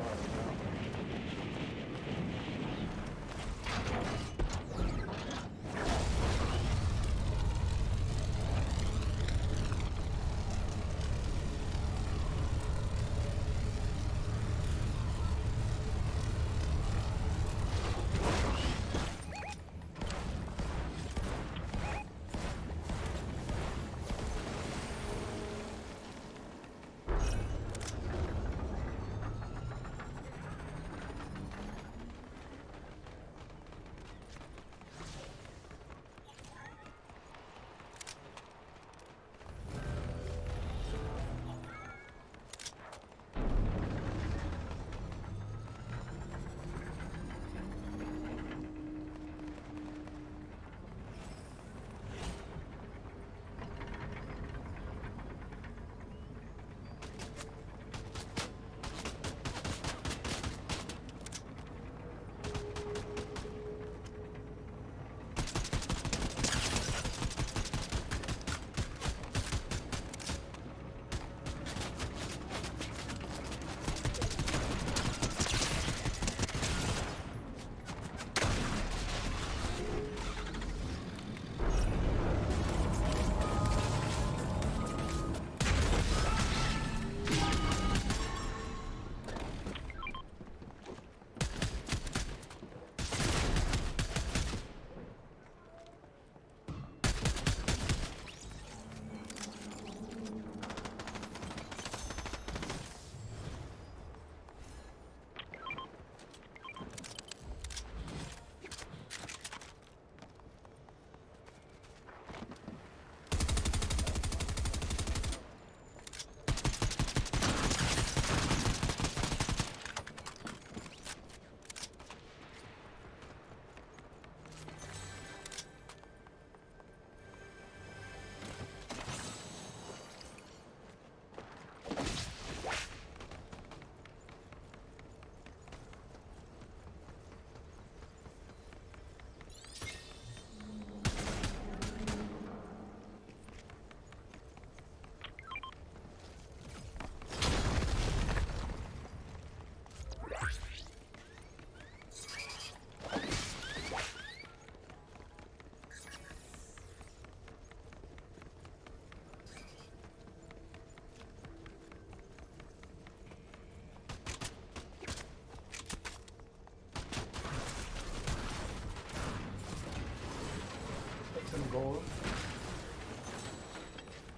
Some gold.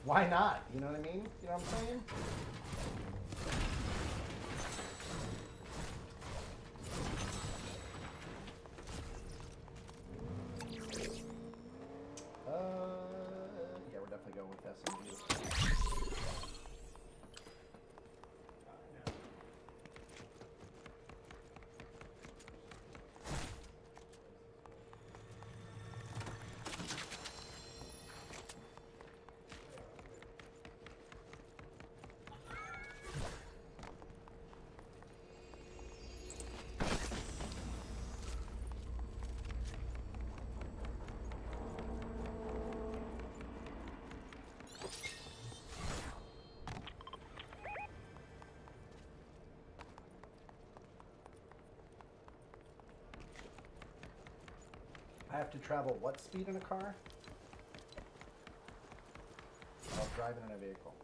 Why not? You know what I mean? You know what I'm saying? Yeah, we're definitely going with SMG. I have to travel what speed in a car? While driving in a vehicle.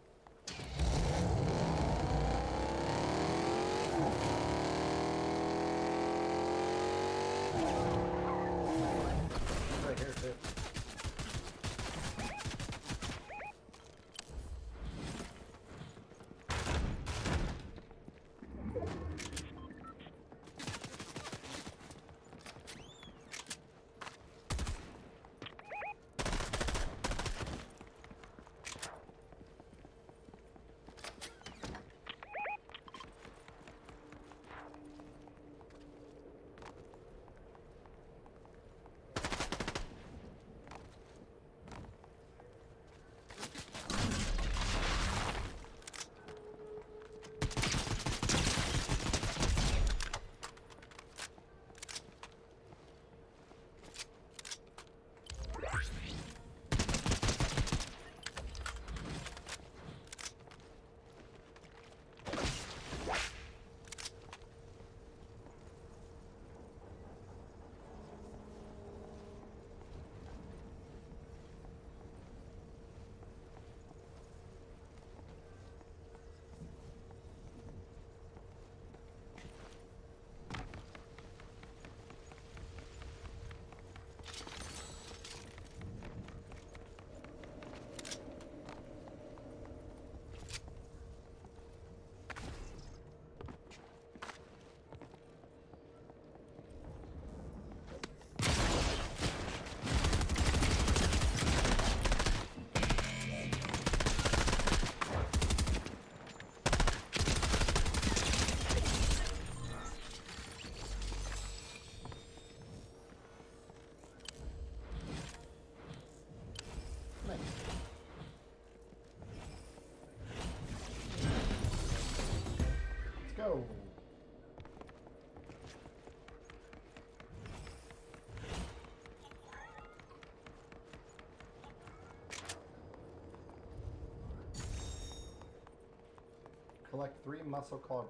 Collect 3 muscle called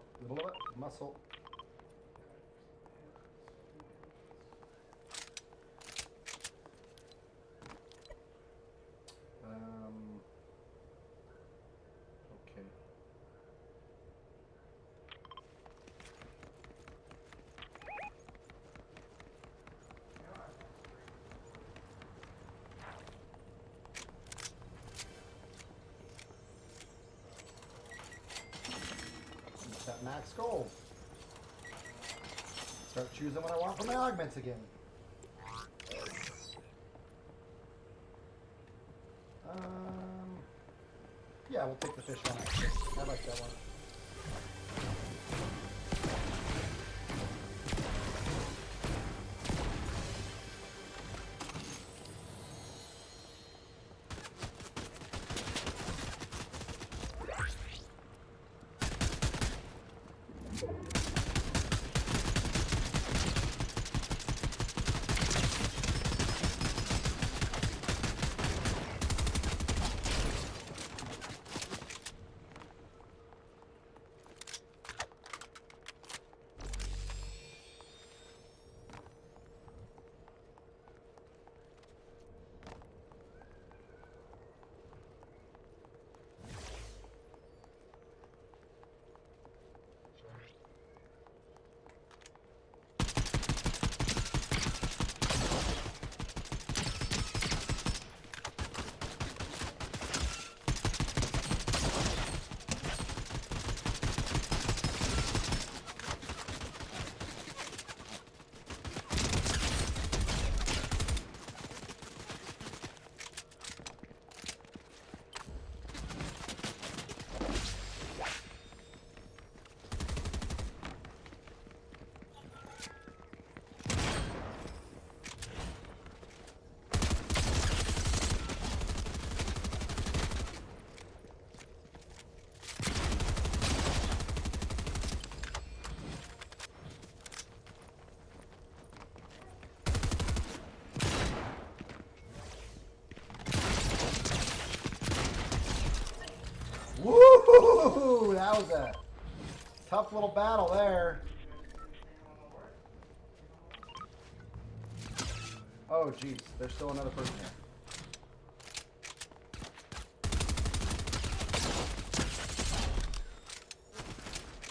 muscle. Okay. That max gold. Start choosing what I want for my augments again. Yeah, we'll take the fish one actually. I like that one. Woo! That was a tough little battle there. Oh, geez. There's still another person here.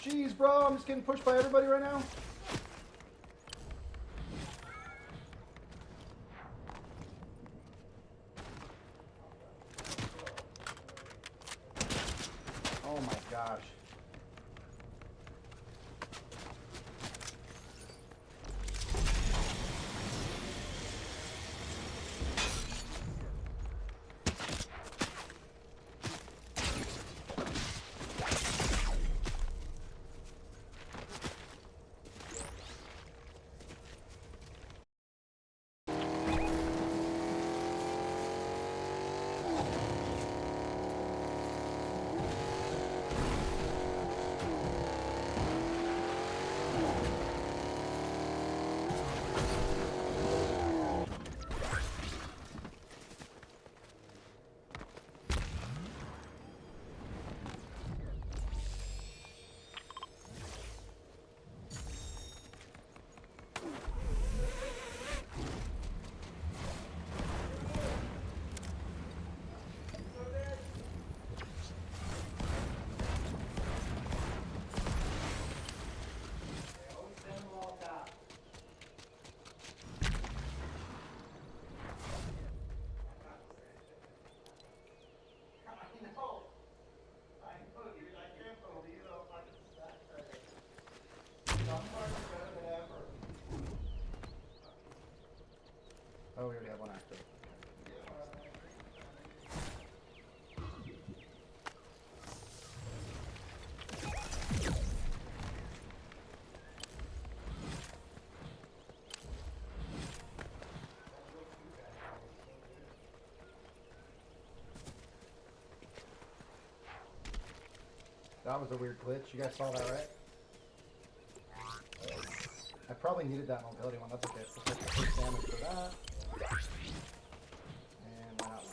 Jeez, bro. I'm just getting pushed by everybody right now. Oh, my gosh. Oh, we already have one active. That was a weird glitch. You guys saw that, right? I probably needed that mobility one. That's okay. Let's take the first damage for that. And why not?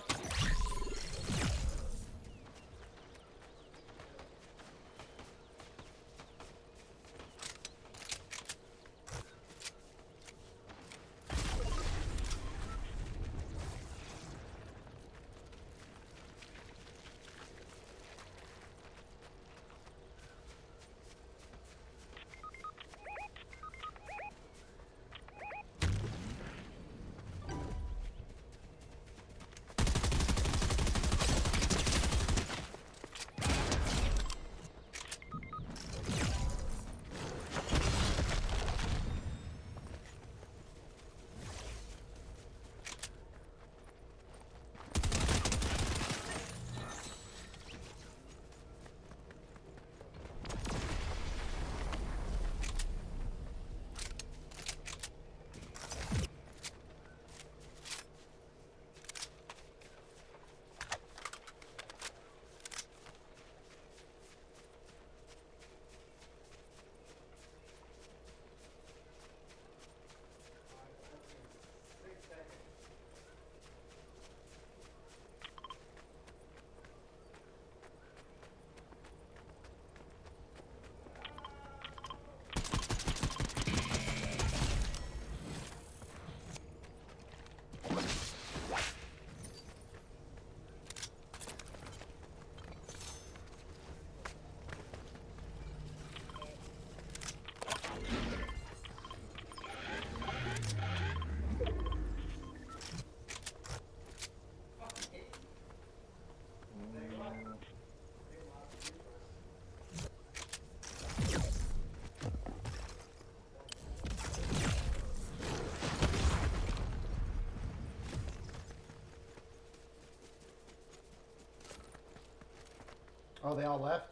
Oh, they all left?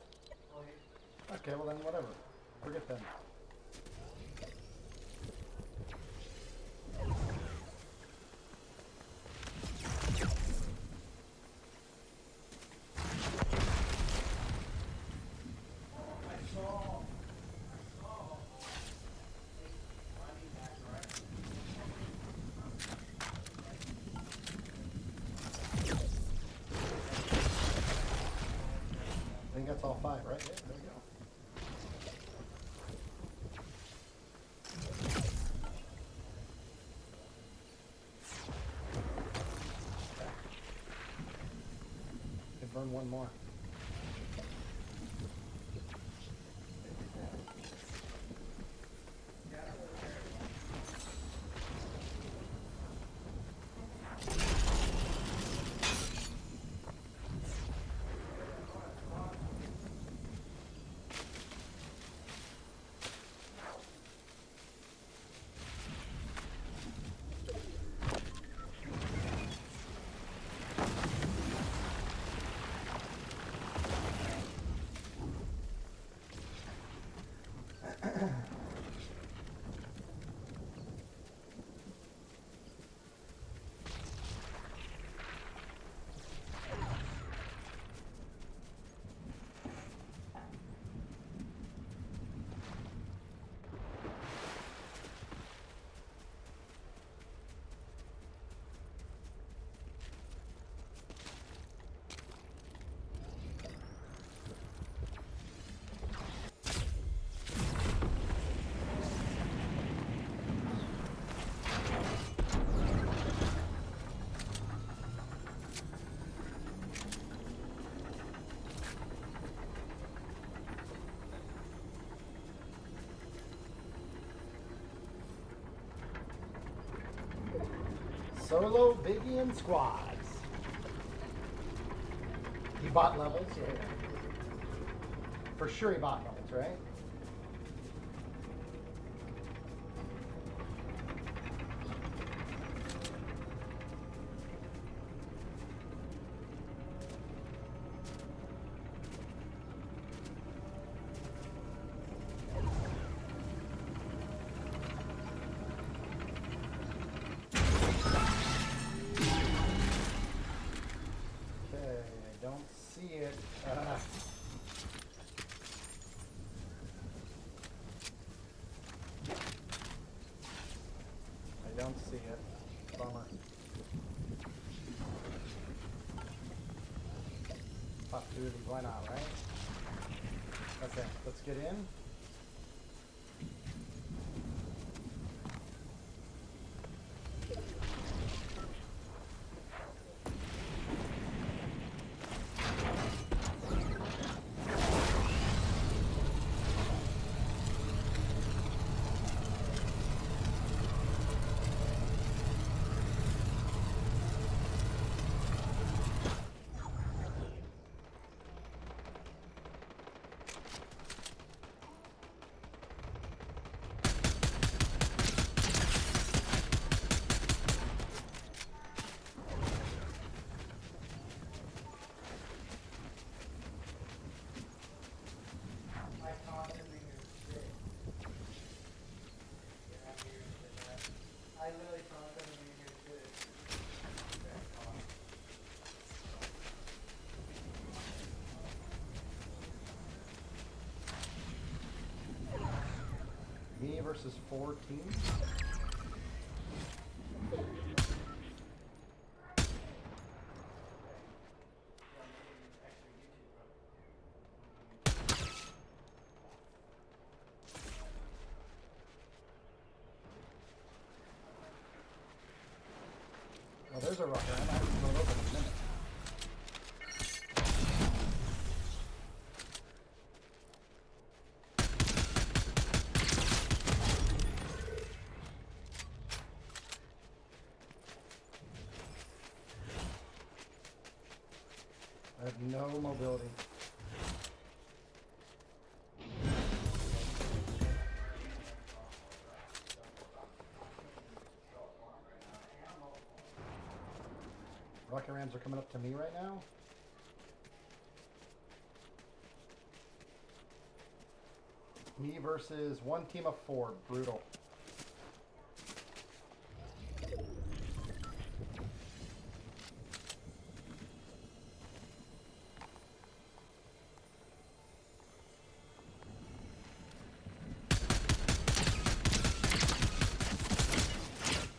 Oh, yeah. Okay, well then whatever. Forget them. I think that's all 5, right? Yeah, there we go. Could burn one more. Solo, Biggy, and squads. He bought levels, right? For sure he bought levels, right? Okay, I don't see it. I don't see it. Bummer. Pop duty, why not, right? Okay, let's get in. I literally promised them to be here too. Me versus 4 teams. Oh, there's a rocker. I might have to go over in a minute. I have no mobility. Rocket Rams are coming up to me right now. Me versus one team of 4. Brutal.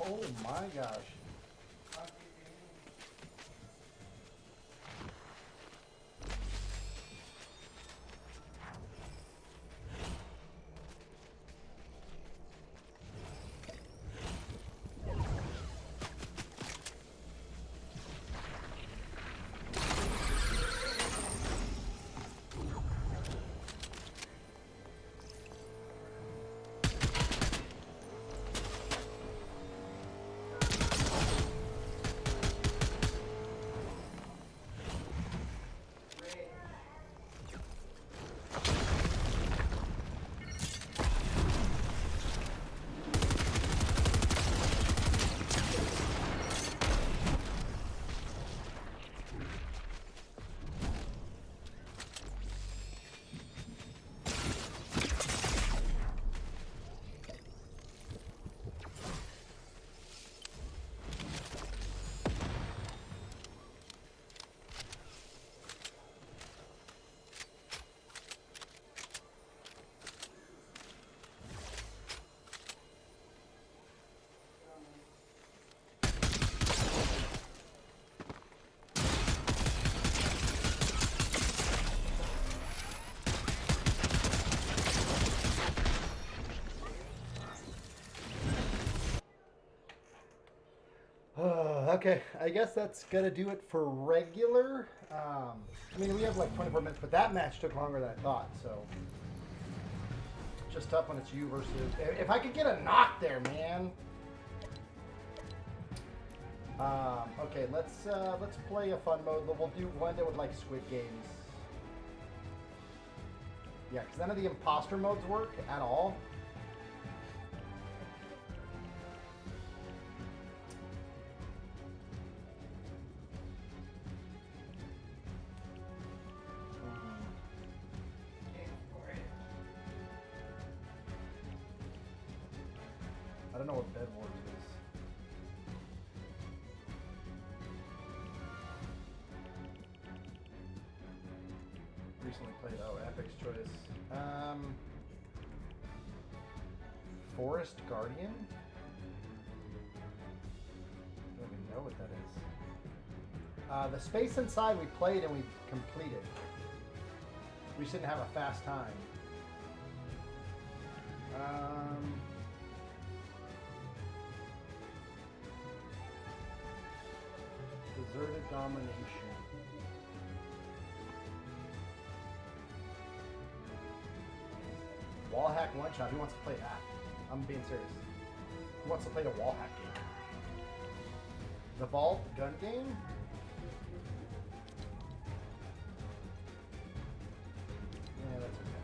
Oh my gosh. Okay, I guess that's gonna do it for regular. I mean, we have like 24 minutes, but that match took longer than I thought, so just tough when it's you versus. If I could get a knock there, man. Okay, let's play a fun mode. We'll do one that would like Squid Games. Yeah, because none of the imposter modes work at all. I don't know what Bed Wars is. Recently played, Epic's Choice. Forest Guardian? I don't even know what that is. The Space Inside we played and we completed. We just didn't have a fast time. Deserted Domination. Wall hack one shot. Who wants to play that? I'm being serious. Who wants to play a wall hack game? The Vault gun game? Yeah, that's okay.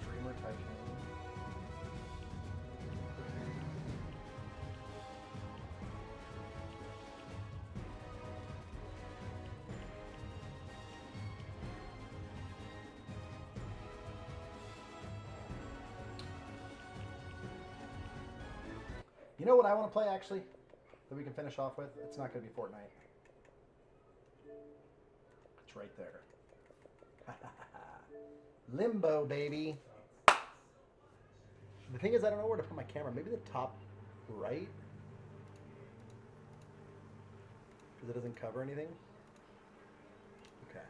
Streamer type game. You know what I want to play, actually, that we can finish off with? It's not going to be Fortnite. It's right there. Limbo, baby. The thing is, I don't know where to put my camera. Maybe the top right? Because it doesn't cover anything? Okay.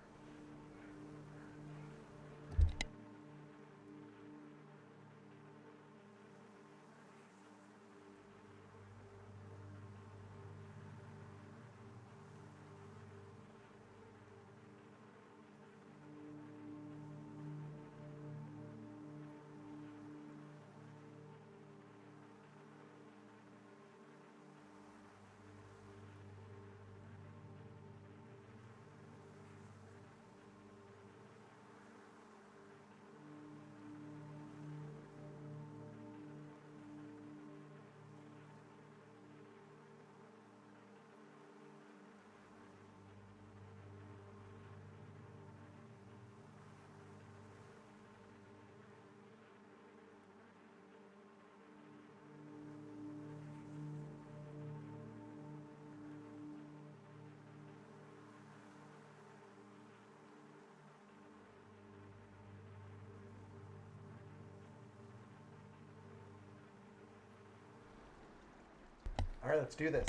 All right, let's do this.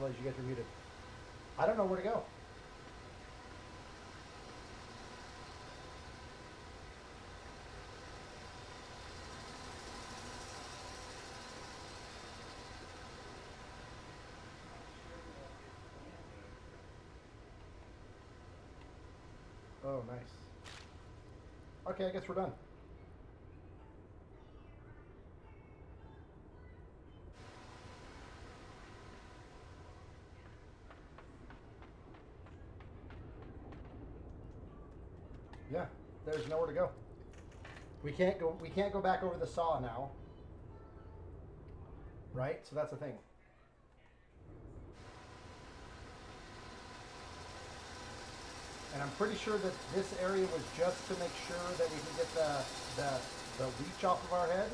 realize you guys are muted. I don't know where to go. Oh, nice. Okay, I guess we're done. Yeah, there's nowhere to go. We can't go back over the saw now. Right? So that's the thing. And I'm pretty sure that this area was just to make sure that we can get the leech off of our head.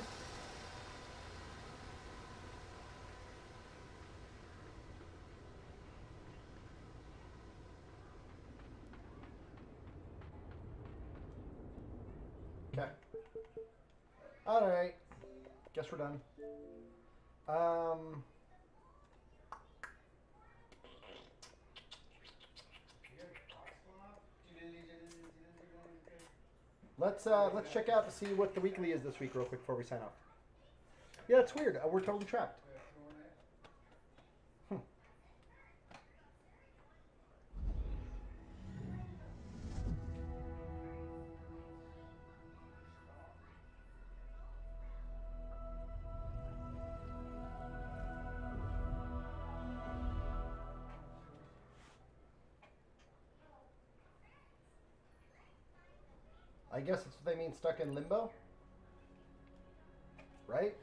Okay. All right. Guess we're done. Let's check out to see what the weekly is this week real quick before we sign off. Yeah, it's weird. We're totally trapped. I guess that's what they mean, stuck in limbo, right?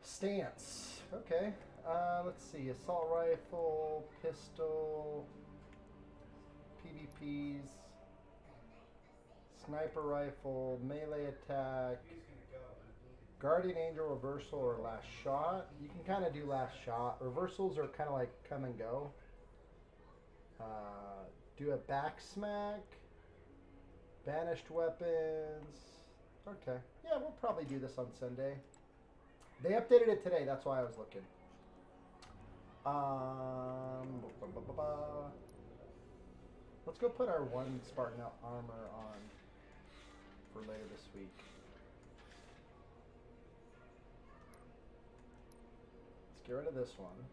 Stance. Okay. Let's see. Assault rifle, pistol, PvPs, sniper rifle, melee attack, guardian angel reversal or last shot. You can kind of do last shot. Reversals are kind of like come and go. Do a back smack, banished weapons. Okay. Yeah, we'll probably do this on Sunday. They updated it today. That's why I was looking. Let's go put our one Spartan armor on for later this week. Let's get rid of this one.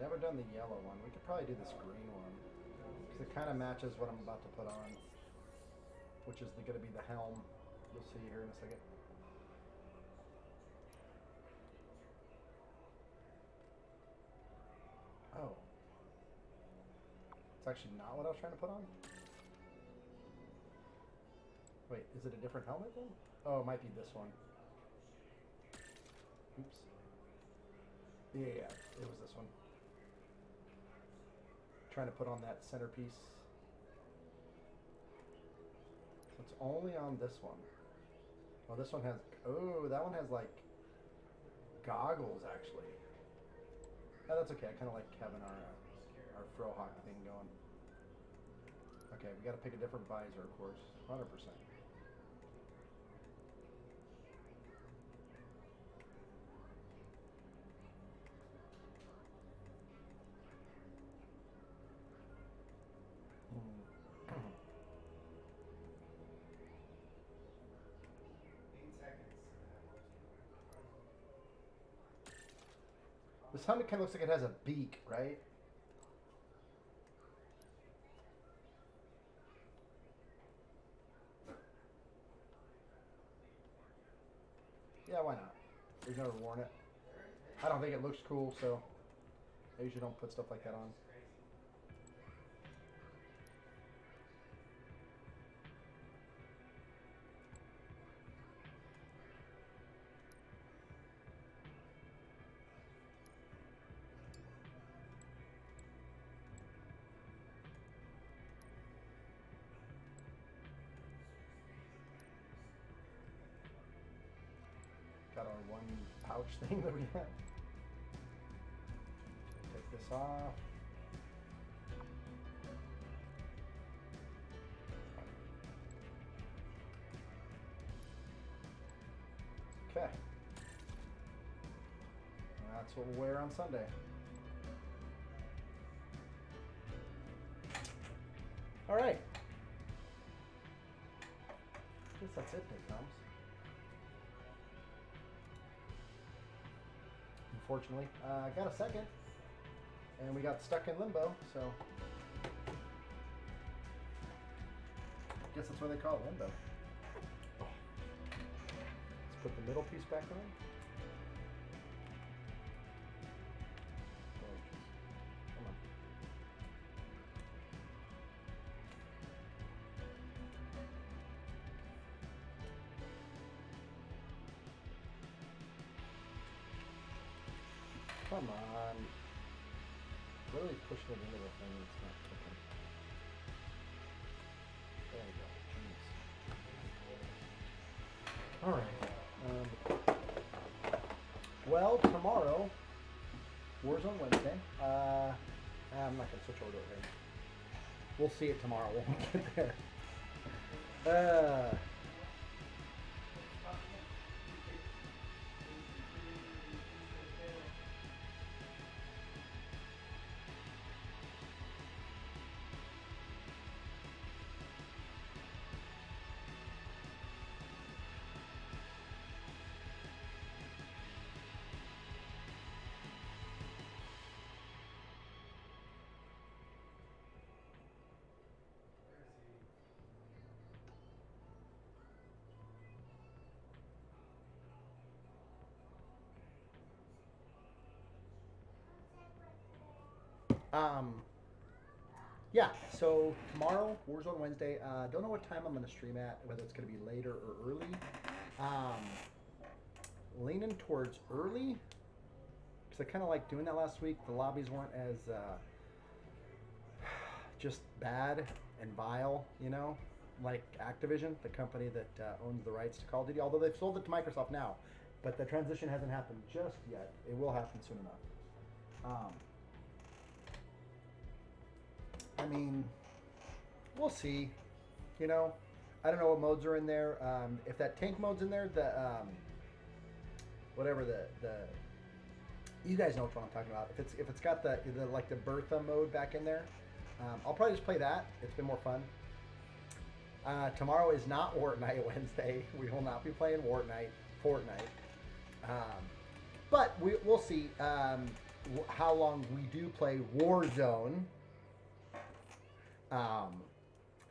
Never done the yellow one. We could probably do this green one because it kind of matches what I'm about to put on, which is going to be the helm. You'll see here in a second. Oh, it's actually not what I was trying to put on. Wait, is it a different helmet then? Oh, it might be this one. Oops. Yeah, it was this one. Trying to put on that centerpiece. So it's only on this one. Oh, this one has. Oh, that one has like goggles actually. Oh, that's okay. I kind of like having our Frohawk thing going. Okay, we got to pick a different visor, of course. 100%. This helmet kind of looks like it has a beak, right? Yeah, why not? We've never worn it. I don't think it looks cool, so I usually don't put stuff like that on. got our one pouch thing that we have. Take this off. Okay. That's what we'll wear on Sunday. All right. Guess that's it, BITCOMMS. Unfortunately, I got a second, and we got stuck in limbo, so I guess that's why they call it limbo. Let's put the middle piece back on. Come on. Come on. Literally pushing it into the thing, it's not clicking. There we go. Jeez. Alright. Well, tomorrow, Warzone Wednesday. I'm not going to switch over to it right now. We'll see it tomorrow when we get there. Yeah, so tomorrow, Warzone Wednesday. Don't know what time I'm going to stream at, whether it's going to be later or early. Leaning towards early, because I kind of like doing that last week. The lobbies weren't as just bad and vile, you know, like Activision, the company that owns the rights to Call of Duty, although they've sold it to Microsoft now. But the transition hasn't happened just yet. It will happen soon enough. I mean, we'll see. You know, I don't know what modes are in there. If that tank mode's in there, the whatever the you guys know which one I'm talking about. If it's got the like the Bertha mode back in there, I'll probably just play that. It's been more fun. Tomorrow is not FORTNITE Wednesday. We will not be playing FORTNITE. But we'll see how long we do play Warzone.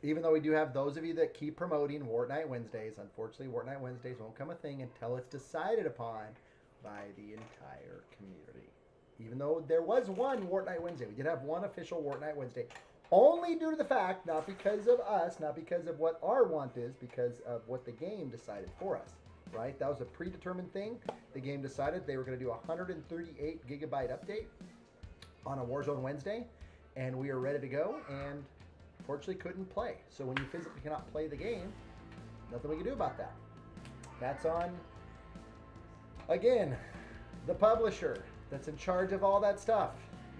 Even though we do have those of you that keep promoting FORTNITE Wednesdays, unfortunately, FORTNITE Wednesdays won't come a thing until it's decided upon by the entire community. Even though there was one FORTNITE Wednesday. We did have one official FORTNITE Wednesday. Only due to the fact, not because of us, not because of what our want is, because of what the game decided for us. Right? That was a predetermined thing. The game decided they were going to do a 138 gigabyte update on a Warzone Wednesday. And we are ready to go. And unfortunately couldn't play. So when you physically cannot play the game, nothing we can do about that. That's on, again, the publisher that's in charge of all that stuff.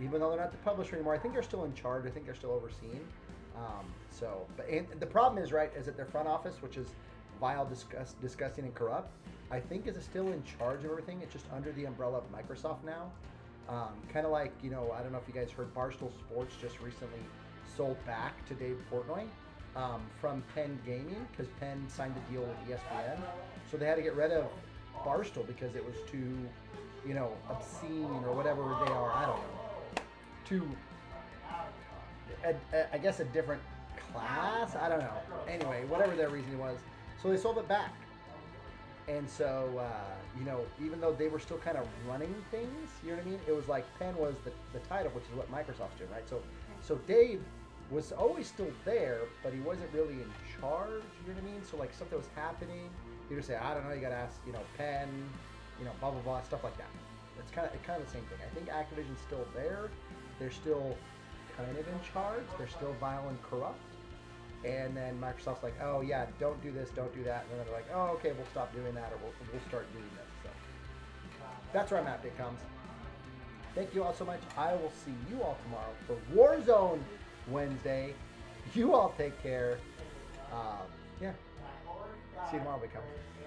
Even though they're not the publisher anymore, I think they're still in charge. I think they're still overseeing. And the problem is, right, is that their front office, which is vile, disgusting, and corrupt, I think is still in charge of everything. It's just under the umbrella of Microsoft now. Kind of like, you know, I don't know if you guys heard, Barstool Sports just recently sold back to Dave Portnoy from Penn Gaming, because Penn signed a deal with ESPN. So they had to get rid of Barstool because it was too, you know, obscene or whatever they are. I don't know. Too, I guess, a different class. I don't know. Anyway, whatever their reasoning was. So they sold it back. And so, you know, even though they were still kind of running things, you know what I mean? It was like Penn was the title, which is what Microsoft's doing, right? So Dave was always still there, but he wasn't really in charge, you know what I mean? So like something was happening, he would say, I don't know, you gotta ask, you know, Penn, you know, blah, blah, blah, stuff like that. It's kind of the same thing. I think Activision's still there. They're still kind of in charge. They're still vile and corrupt. And then Microsoft's like, oh yeah, don't do this, don't do that. And then they're like, oh, okay, we'll stop doing that, or we'll start doing this. So That's where I'm at, BitComms. Thank you all so much. I will see you all tomorrow for Warzone Wednesday. You all take care. Yeah. See you tomorrow, BitComms.